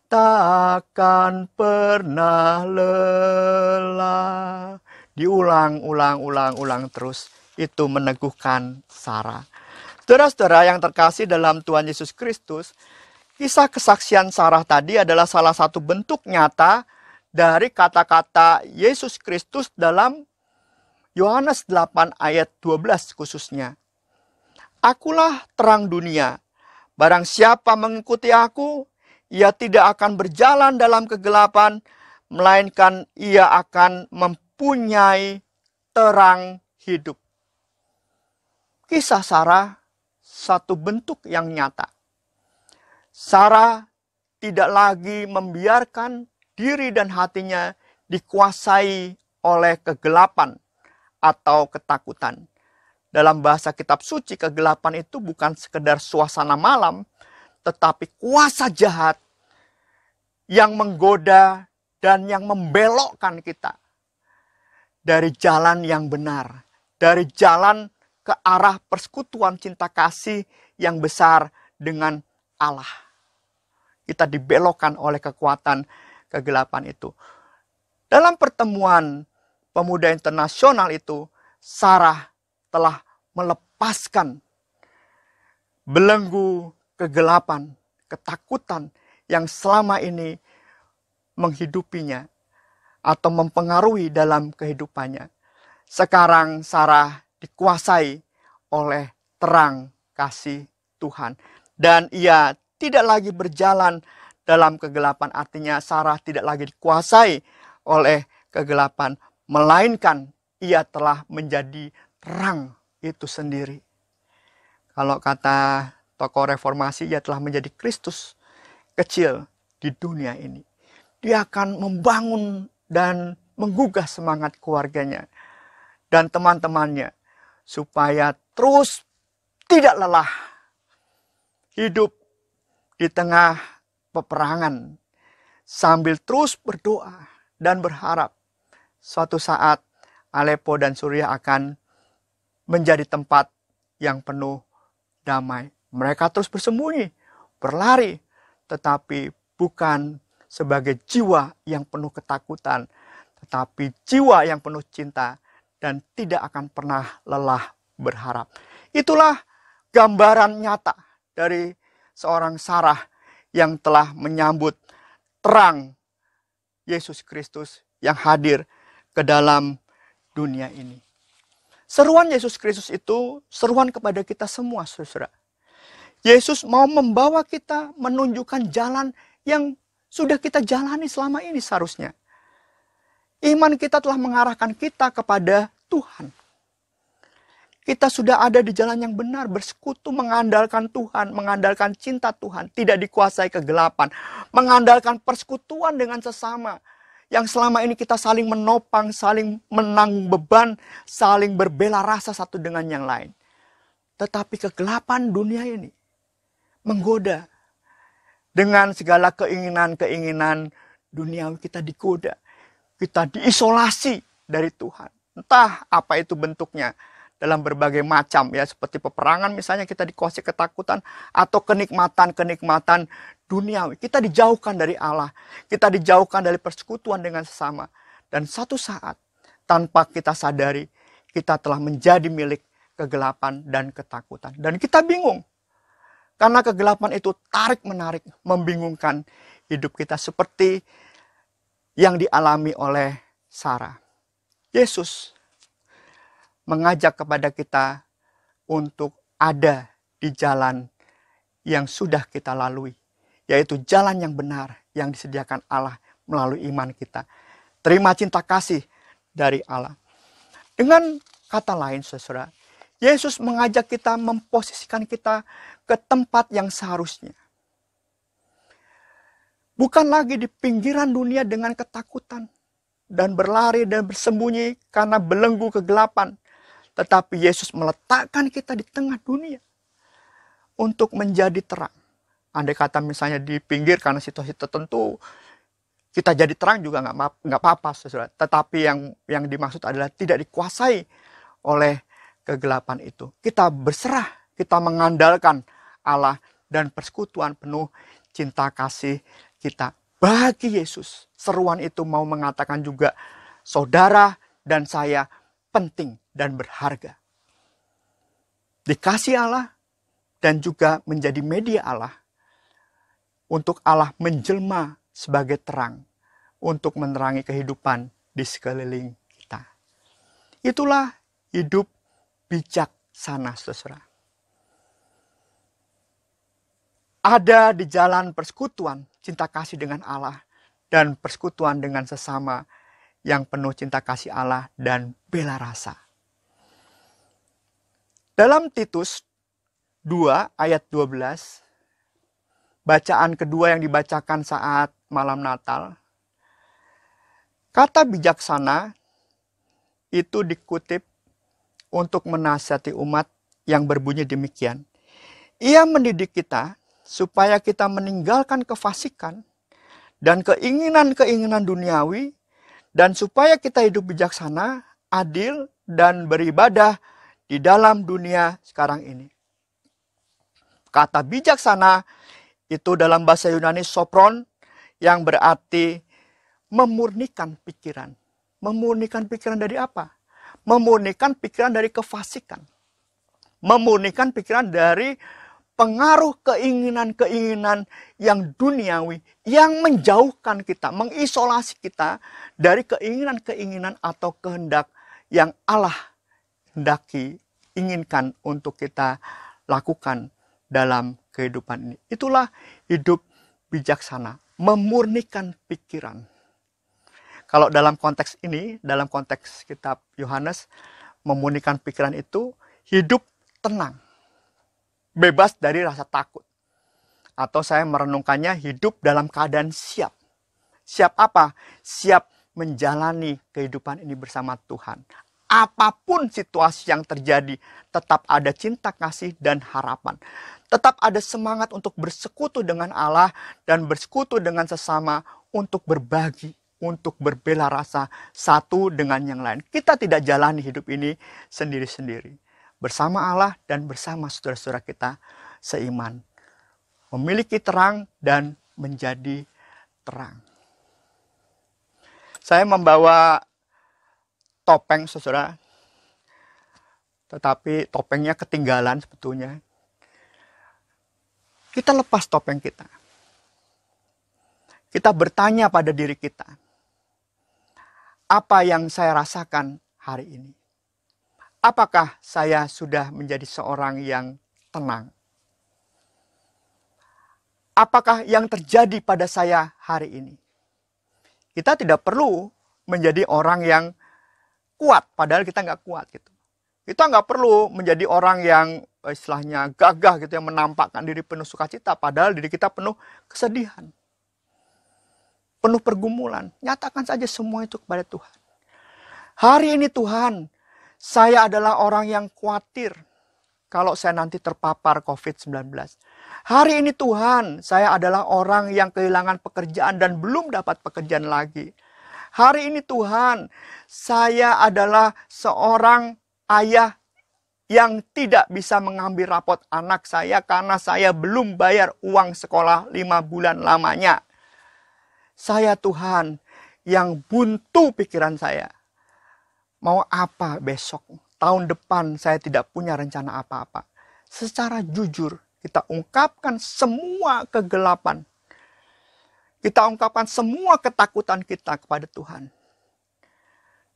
Speaker 2: takkan pernah lelah. Diulang terus. Itu meneguhkan Sarah. Saudara-saudara yang terkasih dalam Tuhan Yesus Kristus, kisah kesaksian Sarah tadi adalah salah satu bentuk nyata dari kata-kata Yesus Kristus dalam Yohanes 8 ayat 12 khususnya. Akulah terang dunia. Barang siapa mengikuti aku, ia tidak akan berjalan dalam kegelapan, melainkan ia akan mempunyai terang hidup. Kisah Sarah satu bentuk yang nyata. Sarah tidak lagi membiarkan diri dan hatinya dikuasai oleh kegelapan atau ketakutan. Dalam bahasa kitab suci, kegelapan itu bukan sekedar suasana malam, tetapi kuasa jahat yang menggoda dan yang membelokkan kita dari jalan yang benar, dari jalan ke arah persekutuan cinta kasih yang besar dengan Allah. Kita dibelokkan oleh kekuatan kegelapan itu. Dalam pertemuan pemuda internasional itu, Sarah telah melepaskan belenggu kegelapan, ketakutan yang selama ini menghidupinya. atau mempengaruhi dalam kehidupannya. Sekarang Sarah dikuasai oleh terang kasih Tuhan. Dan ia tidak lagi berjalan dalam kegelapan. Artinya Sarah tidak lagi dikuasai oleh kegelapan. Melainkan ia telah menjadi terang itu sendiri. Kalau kata tokoh reformasi, ia telah menjadi Kristus kecil di dunia ini. Dia akan membangun dan menggugah semangat keluarganya dan teman-temannya supaya terus tidak lelah hidup di tengah peperangan sambil terus berdoa dan berharap suatu saat Aleppo dan Suriah akan menjadi tempat yang penuh damai. Mereka terus bersembunyi, berlari, tetapi bukan sebagai jiwa yang penuh ketakutan, tetapi jiwa yang penuh cinta dan tidak akan pernah lelah berharap. Itulah gambaran nyata dari seorang Sarah yang telah menyambut terang Yesus Kristus yang hadir ke dalam dunia ini. Seruan Yesus Kristus itu seruan kepada kita semua, saudara. Yesus mau membawa kita menunjukkan jalan yang sudah kita jalani selama ini seharusnya. Iman kita telah mengarahkan kita kepada Tuhan. Kita sudah ada di jalan yang benar, bersekutu mengandalkan Tuhan, mengandalkan cinta Tuhan, tidak dikuasai kegelapan, mengandalkan persekutuan dengan sesama, yang selama ini kita saling menopang, saling menanggung beban, saling berbela rasa satu dengan yang lain. Tetapi kegelapan dunia ini menggoda. Dengan segala keinginan-keinginan duniawi kita digoda. Kita diisolasi dari Tuhan. Entah apa itu bentuknya. Dalam berbagai macam ya, seperti peperangan misalnya kita dikuasai ketakutan, atau kenikmatan-kenikmatan duniawi. Kita dijauhkan dari Allah. Kita dijauhkan dari persekutuan dengan sesama. Dan satu saat tanpa kita sadari, kita telah menjadi milik kegelapan dan ketakutan. Dan kita bingung. Karena kegelapan itu tarik-menarik, membingungkan hidup kita seperti yang dialami oleh Sarah. Yesus mengajak kepada kita untuk ada di jalan yang sudah kita lalui, yaitu jalan yang benar yang disediakan Allah melalui iman kita. Terima cinta kasih dari Allah. Dengan kata lain, saudara, Yesus mengajak kita, memposisikan kita ke tempat yang seharusnya. Bukan lagi di pinggiran dunia dengan ketakutan dan berlari dan bersembunyi karena belenggu kegelapan. Tetapi Yesus meletakkan kita di tengah dunia untuk menjadi terang. Andai kata misalnya di pinggir karena situasi tertentu, kita jadi terang juga nggak apa-apa, saudara. Tetapi yang dimaksud adalah tidak dikuasai oleh kegelapan itu. Kita berserah, kita mengandalkan Allah dan persekutuan penuh cinta kasih kita. Bagi Yesus, seruan itu mau mengatakan juga, saudara dan saya penting dan berharga. Dikasih Allah dan juga menjadi media Allah untuk Allah menjelma sebagai terang untuk menerangi kehidupan di sekeliling kita. Itulah hidup bijaksana, saudara. Ada di jalan persekutuan cinta kasih dengan Allah dan persekutuan dengan sesama yang penuh cinta kasih Allah dan bela rasa. Dalam Titus 2 ayat 12, bacaan kedua yang dibacakan saat malam Natal, kata bijaksana itu dikutip untuk menasihati umat yang berbunyi demikian. Ia mendidik kita supaya kita meninggalkan kefasikan dan keinginan-keinginan duniawi, dan supaya kita hidup bijaksana, adil, dan beribadah di dalam dunia sekarang ini. Kata bijaksana itu dalam bahasa Yunani sopron, yang berarti memurnikan pikiran. Memurnikan pikiran dari apa? Memurnikan pikiran dari kefasikan. Memurnikan pikiran dari pengaruh keinginan-keinginan yang duniawi yang menjauhkan kita, mengisolasi kita dari keinginan-keinginan atau kehendak yang Allah hendaki, inginkan untuk kita lakukan dalam kehidupan ini. Itulah hidup bijaksana, memurnikan pikiran. Kalau dalam konteks ini, dalam konteks kitab Yohanes, memurnikan pikiran itu hidup tenang, bebas dari rasa takut. Atau saya merenungkannya hidup dalam keadaan siap. Siap apa? Siap menjalani kehidupan ini bersama Tuhan. Apapun situasi yang terjadi, tetap ada cinta kasih dan harapan. Tetap ada semangat untuk bersekutu dengan Allah dan bersekutu dengan sesama untuk berbagi, untuk berbela rasa satu dengan yang lain. Kita tidak jalani hidup ini sendiri-sendiri. Bersama Allah dan bersama saudara-saudara kita seiman. Memiliki terang dan menjadi terang. Saya membawa topeng, saudara. Tetapi topengnya ketinggalan sebetulnya. Kita lepas topeng kita. Kita bertanya pada diri kita. Apa yang saya rasakan hari ini? Apakah saya sudah menjadi seorang yang tenang? Apakah yang terjadi pada saya hari ini? Kita tidak perlu menjadi orang yang kuat, padahal kita nggak kuat gitu. Kita nggak perlu menjadi orang yang istilahnya gagah gitu, yang menampakkan diri penuh sukacita, padahal diri kita penuh kesedihan, penuh pergumulan. Nyatakan saja semua itu kepada Tuhan. Hari ini Tuhan, saya adalah orang yang khawatir kalau saya nanti terpapar COVID-19. Hari ini Tuhan, saya adalah orang yang kehilangan pekerjaan dan belum dapat pekerjaan lagi. Hari ini Tuhan, saya adalah seorang ayah yang tidak bisa mengambil rapot anak saya karena saya belum bayar uang sekolah 5 bulan lamanya. Saya Tuhan yang buntu pikiran saya. Mau apa besok? Tahun depan saya tidak punya rencana apa-apa. Secara jujur kita ungkapkan semua kegelapan. Kita ungkapkan semua ketakutan kita kepada Tuhan.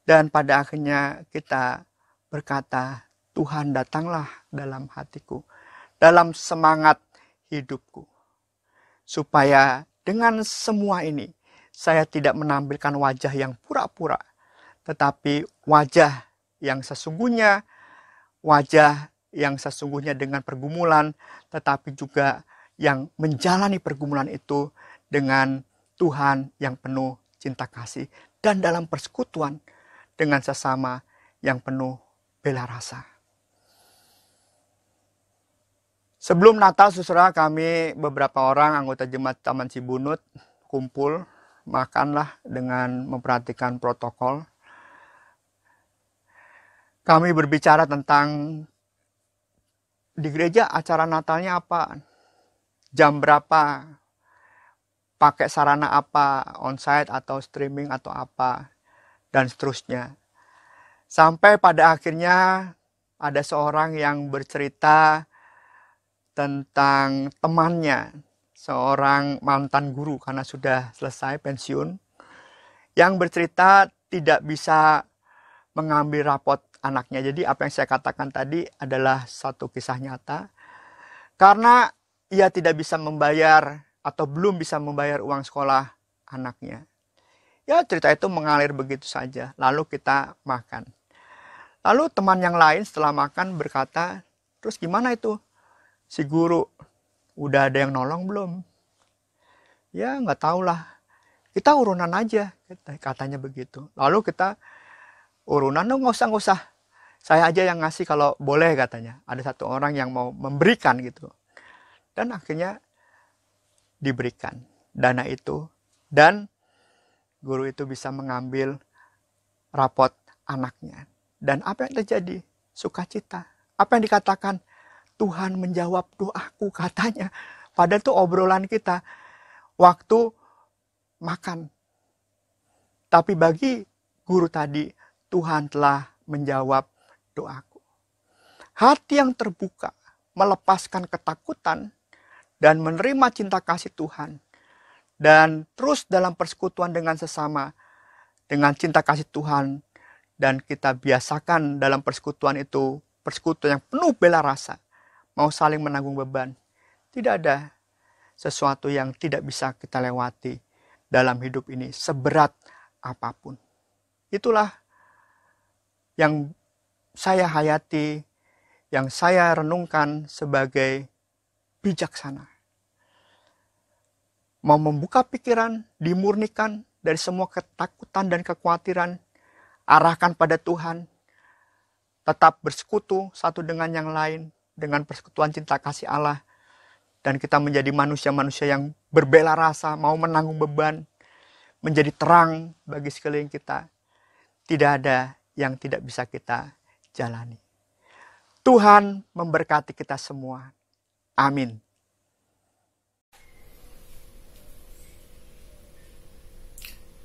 Speaker 2: Dan pada akhirnya kita berkata, Tuhan datanglah dalam hatiku, dalam semangat hidupku. Supaya dengan semua ini, saya tidak menampilkan wajah yang pura-pura, tetapi wajah yang sesungguhnya, wajah yang sesungguhnya dengan pergumulan, tetapi juga yang menjalani pergumulan itu dengan Tuhan yang penuh cinta kasih dan dalam persekutuan dengan sesama yang penuh bela rasa. Sebelum Natal, saudara, kami beberapa orang anggota jemaat Taman Cibunut kumpul, makanlah dengan memperhatikan protokol. Kami berbicara tentang di gereja acara Natalnya apa, jam berapa, pakai sarana apa, onsite atau streaming atau apa, dan seterusnya. Sampai pada akhirnya ada seorang yang bercerita tentang temannya, seorang mantan guru karena sudah selesai pensiun, yang bercerita tidak bisa mengambil rapot anaknya. Jadi apa yang saya katakan tadi adalah satu kisah nyata. Karena ia tidak bisa membayar atau belum bisa membayar uang sekolah anaknya. Ya cerita itu mengalir begitu saja. Lalu kita makan. Lalu teman yang lain setelah makan berkata, terus gimana itu? Si guru, udah ada yang nolong belum? Ya nggak tahulah. Kita urunan aja, katanya begitu. Lalu kita urunan, nggak usah. Saya aja yang ngasih kalau boleh katanya. Ada satu orang yang mau memberikan gitu. Dan akhirnya diberikan dana itu. Dan guru itu bisa mengambil rapot anaknya. Dan apa yang terjadi? Sukacita. Apa yang dikatakan? Tuhan menjawab doaku katanya. Padahal itu obrolan kita waktu makan. Tapi bagi guru tadi, Tuhan telah menjawab doaku. Hati yang terbuka, melepaskan ketakutan dan menerima cinta kasih Tuhan, dan terus dalam persekutuan dengan sesama dengan cinta kasih Tuhan, dan kita biasakan dalam persekutuan itu persekutuan yang penuh bela rasa, mau saling menanggung beban. Tidak ada sesuatu yang tidak bisa kita lewati dalam hidup ini, seberat apapun. Itulah yang saya hayati, yang saya renungkan sebagai bijaksana. Mau membuka pikiran, dimurnikan dari semua ketakutan dan kekhawatiran, arahkan pada Tuhan, tetap bersekutu satu dengan yang lain, dengan persekutuan cinta kasih Allah, dan kita menjadi manusia-manusia yang berbela rasa, mau menanggung beban, menjadi terang bagi sekeliling kita. Tidak ada yang tidak bisa kita jalani. Tuhan memberkati kita semua. Amin.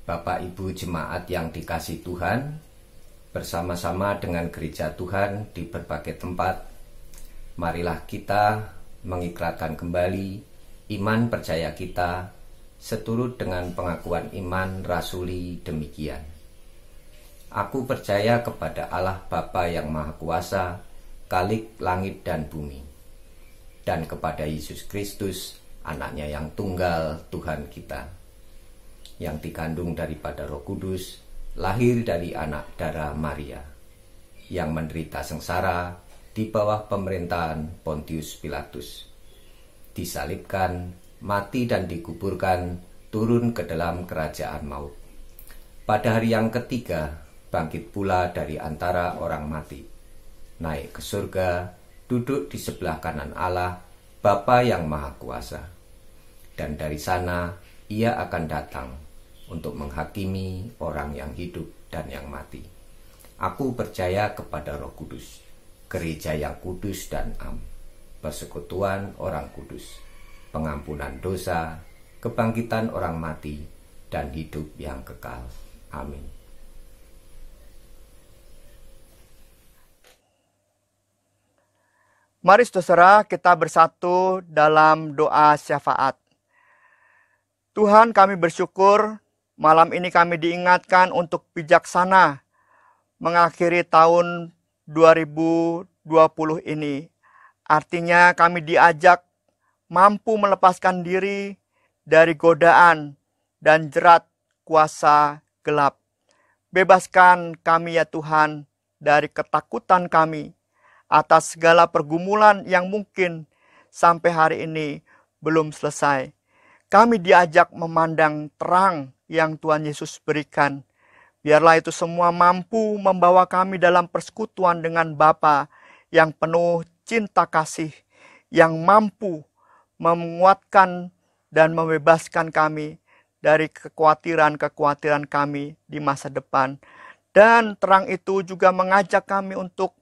Speaker 6: Bapak Ibu jemaat yang dikasihi Tuhan, bersama-sama dengan gereja Tuhan di berbagai tempat, marilah kita mengikrarkan kembali iman percaya kita seturut dengan pengakuan iman rasuli demikian. Aku percaya kepada Allah Bapa yang Maha Kuasa, Khalik langit dan bumi, dan kepada Yesus Kristus, anaknya yang tunggal Tuhan kita, yang dikandung daripada Roh Kudus, lahir dari anak darah Maria, yang menderita sengsara di bawah pemerintahan Pontius Pilatus, disalibkan, mati dan dikuburkan, turun ke dalam kerajaan maut. Pada hari yang ketiga, bangkit pula dari antara orang mati, naik ke surga, duduk di sebelah kanan Allah, Bapa yang Maha Kuasa. Dan dari sana ia akan datang untuk menghakimi orang yang hidup dan yang mati. Aku percaya kepada Roh Kudus, gereja yang kudus dan am, persekutuan orang kudus, pengampunan dosa, kebangkitan orang mati, dan hidup yang kekal. Amin.
Speaker 2: Mari saudara kita bersatu dalam doa syafaat. Tuhan, kami bersyukur malam ini kami diingatkan untuk bijaksana mengakhiri tahun 2020 ini. Artinya kami diajak mampu melepaskan diri dari godaan dan jerat kuasa gelap. Bebaskan kami ya Tuhan dari ketakutan kami atas segala pergumulan yang mungkin sampai hari ini belum selesai. Kami diajak memandang terang yang Tuhan Yesus berikan. Biarlah itu semua mampu membawa kami dalam persekutuan dengan Bapa yang penuh cinta kasih, yang mampu menguatkan dan membebaskan kami dari kekhawatiran-kekhawatiran kami di masa depan. Dan terang itu juga mengajak kami untuk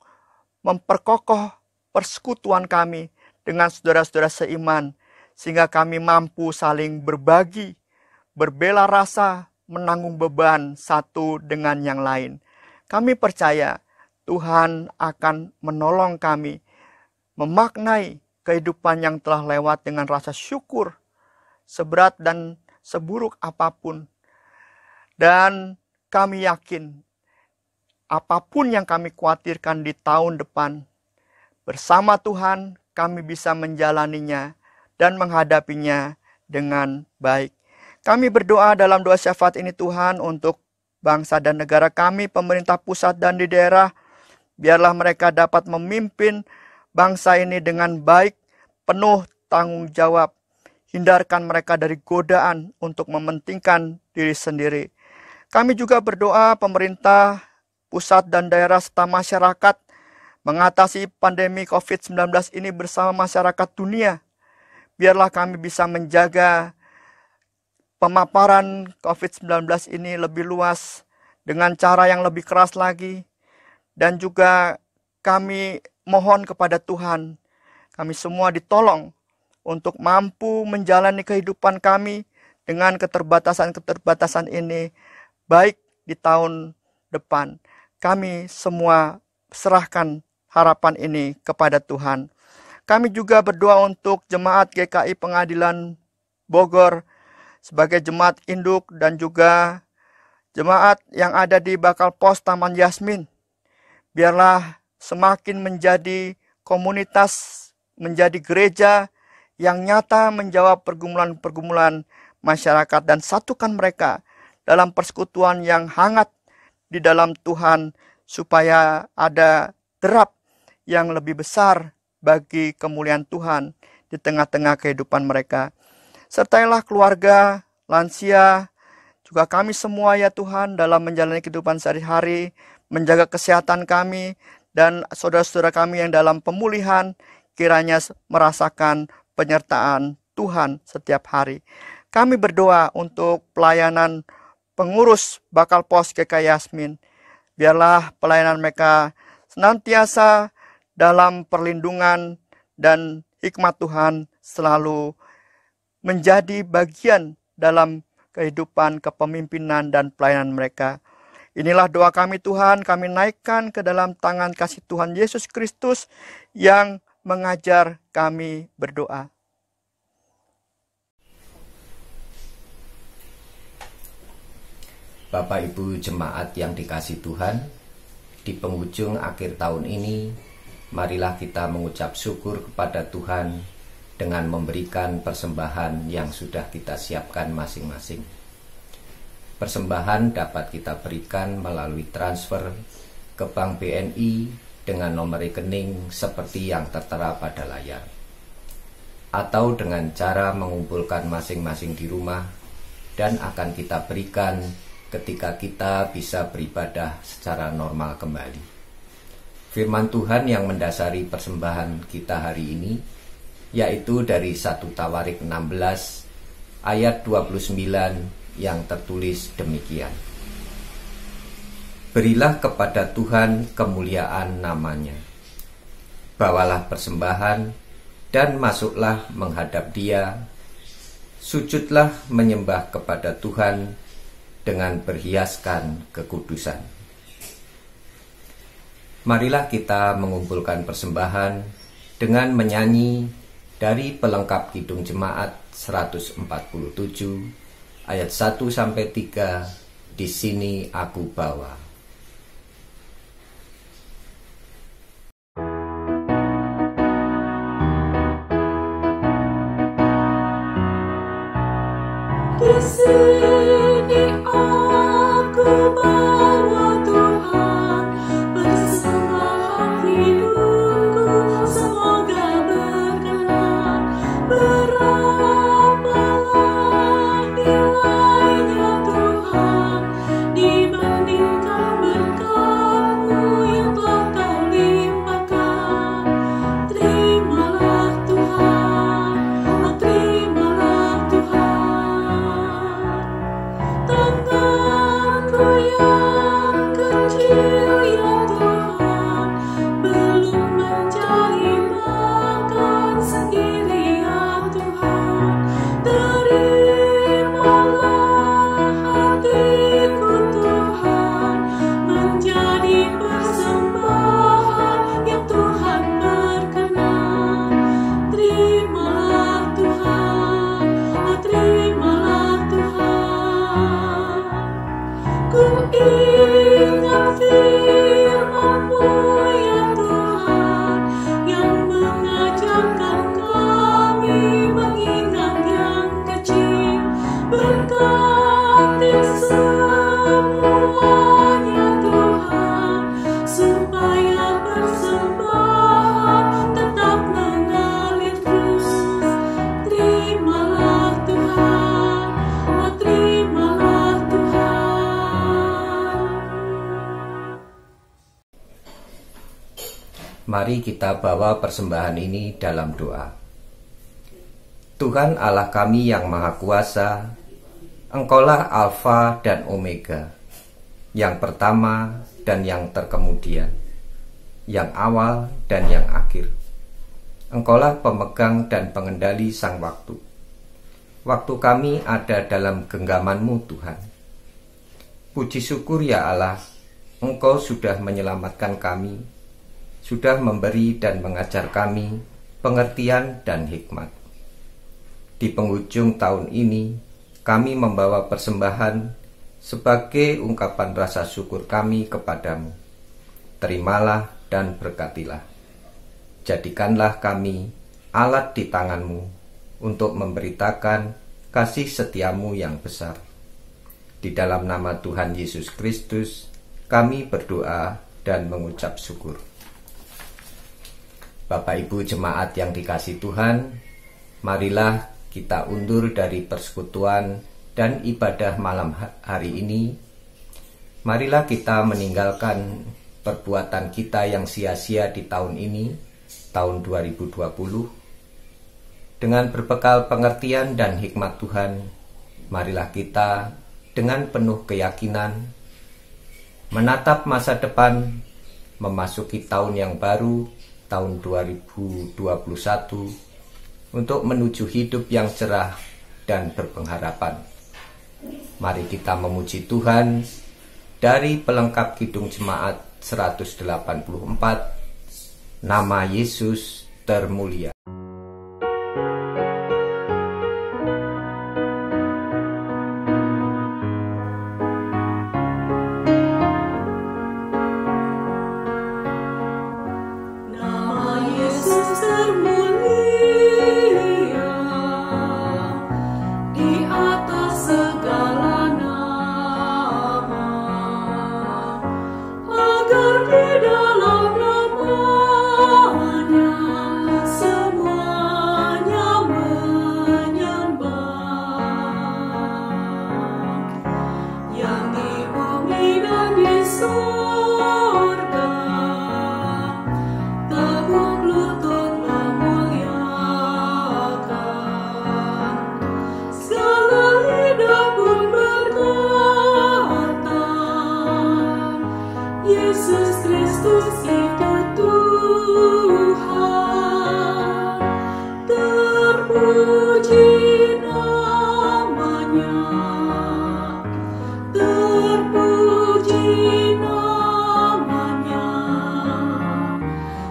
Speaker 2: memperkokoh persekutuan kami dengan saudara-saudara seiman, sehingga kami mampu saling berbagi, berbela rasa, menanggung beban satu dengan yang lain. Kami percaya Tuhan akan menolong kami memaknai kehidupan yang telah lewat dengan rasa syukur, seberat dan seburuk apapun. Dan kami yakin apapun yang kami khawatirkan di tahun depan, bersama Tuhan kami bisa menjalaninya dan menghadapinya dengan baik. Kami berdoa dalam doa syafaat ini Tuhan untuk bangsa dan negara kami, pemerintah pusat dan di daerah. Biarlah mereka dapat memimpin bangsa ini dengan baik, penuh tanggung jawab. Hindarkan mereka dari godaan untuk mementingkan diri sendiri. Kami juga berdoa pemerintah pusat dan daerah serta masyarakat mengatasi pandemi COVID-19 ini bersama masyarakat dunia. Biarlah kami bisa menjaga pemaparan COVID-19 ini lebih luas dengan cara yang lebih keras lagi. Dan juga kami mohon kepada Tuhan, kami semua ditolong untuk mampu menjalani kehidupan kami dengan keterbatasan-keterbatasan ini, baik di tahun depan. Kami semua serahkan harapan ini kepada Tuhan. Kami juga berdoa untuk jemaat GKI Pengadilan Bogor sebagai jemaat induk dan juga jemaat yang ada di Bakal Pos Taman Yasmin. Biarlah semakin menjadi komunitas, menjadi gereja yang nyata menjawab pergumulan-pergumulan masyarakat dan satukan mereka dalam persekutuan yang hangat di dalam Tuhan, supaya ada derap yang lebih besar bagi kemuliaan Tuhan di tengah-tengah kehidupan mereka. Sertailah keluarga, lansia, juga kami semua ya Tuhan dalam menjalani kehidupan sehari-hari, menjaga kesehatan kami dan saudara-saudara kami yang dalam pemulihan, kiranya merasakan penyertaan Tuhan setiap hari. Kami berdoa untuk pelayanan pengurus Bakal Pos GKI Yasmin. Biarlah pelayanan mereka senantiasa dalam perlindungan dan hikmat Tuhan selalu menjadi bagian dalam kehidupan kepemimpinan dan pelayanan mereka. Inilah doa kami Tuhan, kami naikkan ke dalam tangan kasih Tuhan Yesus Kristus yang mengajar kami berdoa.
Speaker 6: Bapak Ibu jemaat yang dikasihi Tuhan, di penghujung akhir tahun ini, marilah kita mengucap syukur kepada Tuhan dengan memberikan persembahan yang sudah kita siapkan masing-masing. Persembahan dapat kita berikan melalui transfer ke Bank BNI dengan nomor rekening seperti yang tertera pada layar, atau dengan cara mengumpulkan masing-masing di rumah dan akan kita berikan ketika kita bisa beribadah secara normal kembali. Firman Tuhan yang mendasari persembahan kita hari ini, yaitu dari 1 Tawarik 16 ayat 29 yang tertulis demikian. Berilah kepada Tuhan kemuliaan namanya. Bawalah persembahan dan masuklah menghadap Dia. Sujudlah menyembah kepada Tuhan dengan berhiaskan kekudusan. Marilah kita mengumpulkan persembahan dengan menyanyi dari pelengkap Kidung Jemaat 147 ayat 1-3, Di Sini Aku Bawa.
Speaker 4: Di sini aku bawa Tuhan, persembahan hidupku semoga berkenan. Berapalah nilainya Tuhan dibandingkan berkat-Mu yang telah Kau limpahkan. Terimalah Tuhan, oh terimalah Tuhan. Tanganku yang kecil ya Tuhan, belum mencari makan sendiri ya Tuhan. Terimalah hatiku Tuhan, menjadi persembahan yang Tuhan berkenan. Terimalah Tuhan, oh terimalah Tuhan. Ku ingat firman-Mu ya Tuhan, yang mengajarkan kami mengingat yang kecil. Berkati semuanya Tuhan, supaya persembahan tetap mengalir terus. Terimalah Tuhan, oh terimalah Tuhan.
Speaker 6: Mari kita bawa persembahan ini dalam doa. Tuhan Allah kami yang Maha Kuasa, Engkaulah Alfa dan Omega, yang pertama dan yang terkemudian, yang awal dan yang akhir. Engkaulah pemegang dan pengendali sang waktu. Waktu kami ada dalam genggaman-Mu Tuhan. Puji syukur ya Allah, Engkau sudah menyelamatkan kami, sudah memberi dan mengajar kami pengertian, dan hikmat. Di penghujung tahun ini, kami membawa persembahan sebagai ungkapan rasa syukur kami kepadamu. Terimalah dan berkatilah. Jadikanlah kami alat di tanganmu untuk memberitakan kasih setiamu yang besar. Di dalam nama Tuhan Yesus Kristus, kami berdoa dan mengucap syukur. Bapak Ibu jemaat yang dikasihi Tuhan, marilah kita undur dari persekutuan dan ibadah malam hari ini. Marilah kita meninggalkan perbuatan kita yang sia-sia di tahun ini, tahun 2020, dengan berbekal pengertian dan hikmat Tuhan. Marilah kita dengan penuh keyakinan menatap masa depan, memasuki tahun yang baru, tahun 2021, untuk menuju hidup yang cerah dan berpengharapan. Mari kita memuji Tuhan dari pelengkap Kidung Jemaat 184, Nama Yesus Termulia.
Speaker 4: Nama Yesus termulia di atas segala nama, agar di dalam namanya semuanya menyembah. Yang di bumi dan di surga teguk lutut memuliakan. Segala lidah pun berkata, Yesus Kristus itu Tuhan. Terpuji namanya, terpuji namanya.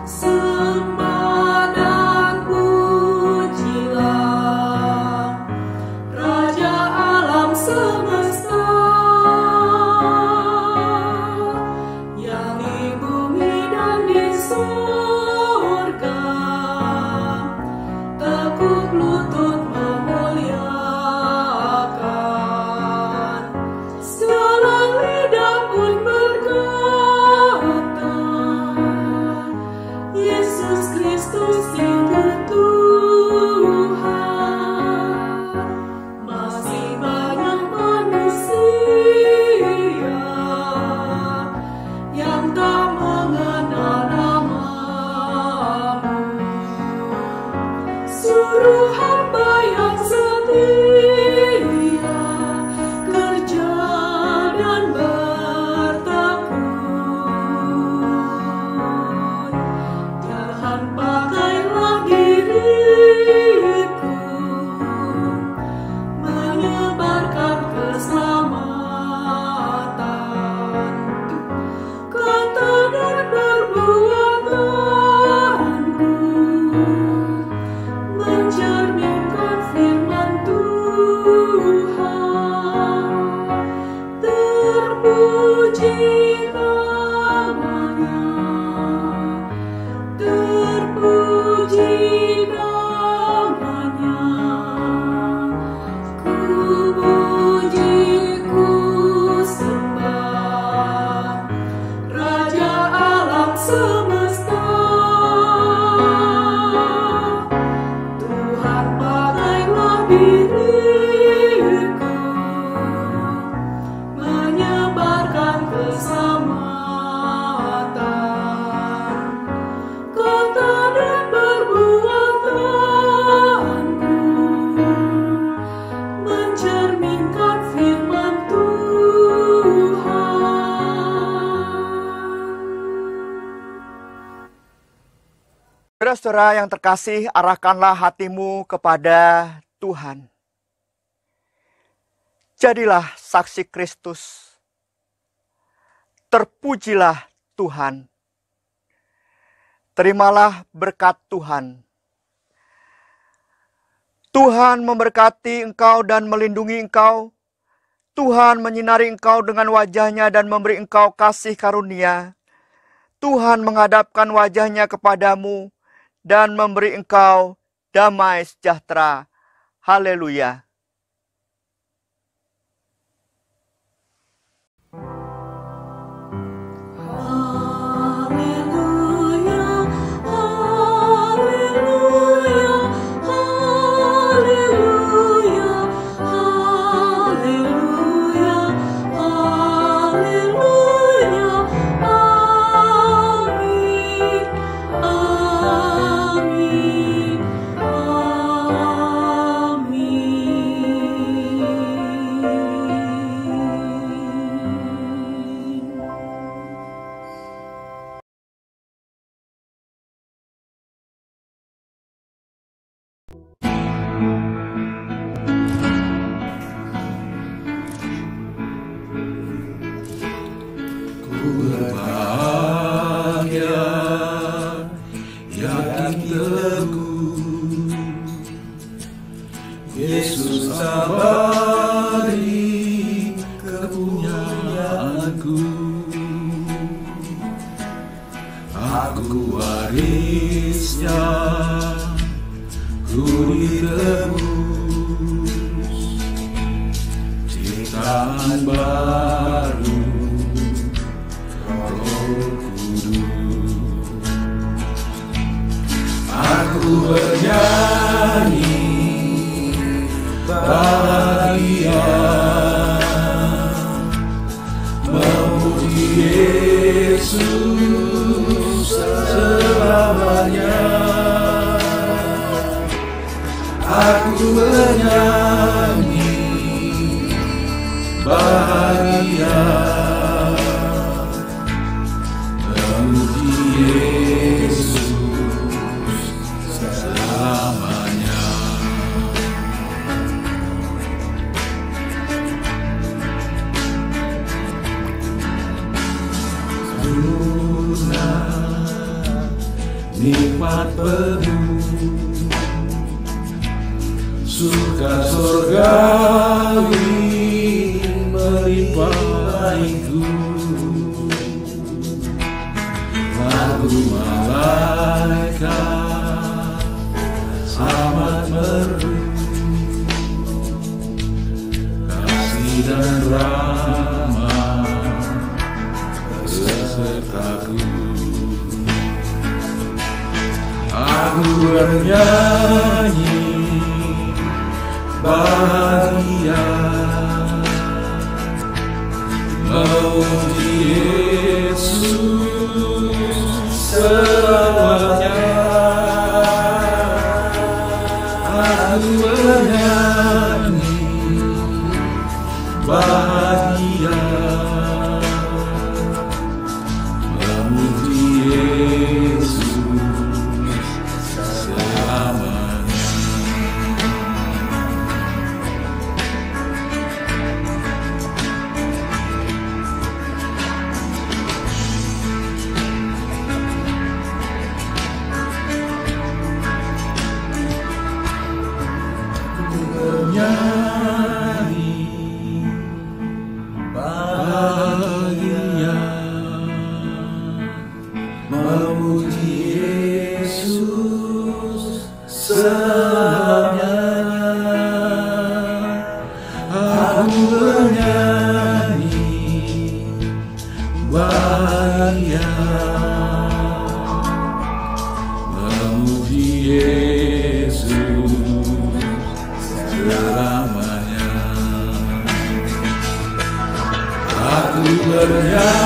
Speaker 4: Sembah dan pujilah Raja alam semesta, yang di bumi dan di surga teguk lutut memuliakan. Segala lidah pun berkata, Yesus Kristus itu Tuhan. Masih banyak manusia yang tak mengenal namamu. Suruh hamba yang setia kerja dan bertekun. Jangan pakailah diriku menyebarkan keselamatan. Kata dan perbuatanku mencerminkan firman Tuhan. Terpuji namanya, terpuji namanya. Ku puji, ku sembah Raja alam semesta. Tuhan pakailah diriku menyebarkan keselamatan. Kata dan perbuatanku mencerminkan firman Tuhan.
Speaker 2: Saudara-saudara yang terkasih, arahkanlah hatimu kepada Tuhan. Jadilah saksi Kristus. Terpujilah Tuhan. Terimalah berkat Tuhan Tuhan memberkati engkau dan melindungi engkau. Tuhan menyinari engkau dengan wajah-Nya dan memberi engkau kasih karunia. Tuhan menghadapkan wajah-Nya kepadamu dan memberi engkau damai sejahtera. Haleluya.
Speaker 7: Yesus abadi kepunyaanku, aku warisnya, ku ditebus, ciptaan baru, Roh Kudus. Aku bernyanyi bahagia, memuji Yesus selamanya. Aku bernyanyi bahagia, memuji Yesus selamanya. Nikmat penuh, surga surgawi melimpahku. Lagu malaikat amat merdu, kasih dan rahmat besertaku. Aku bernyanyi bahagia, memuji Yesus selamanya. Aku bernyanyi bahagia, memuji Yesus selamanya. Bernyanyi bahagia, memuji Yesus selamanya. Aku bernyanyi bahagia, memuji Yesus selamanya. Aku bernyanyi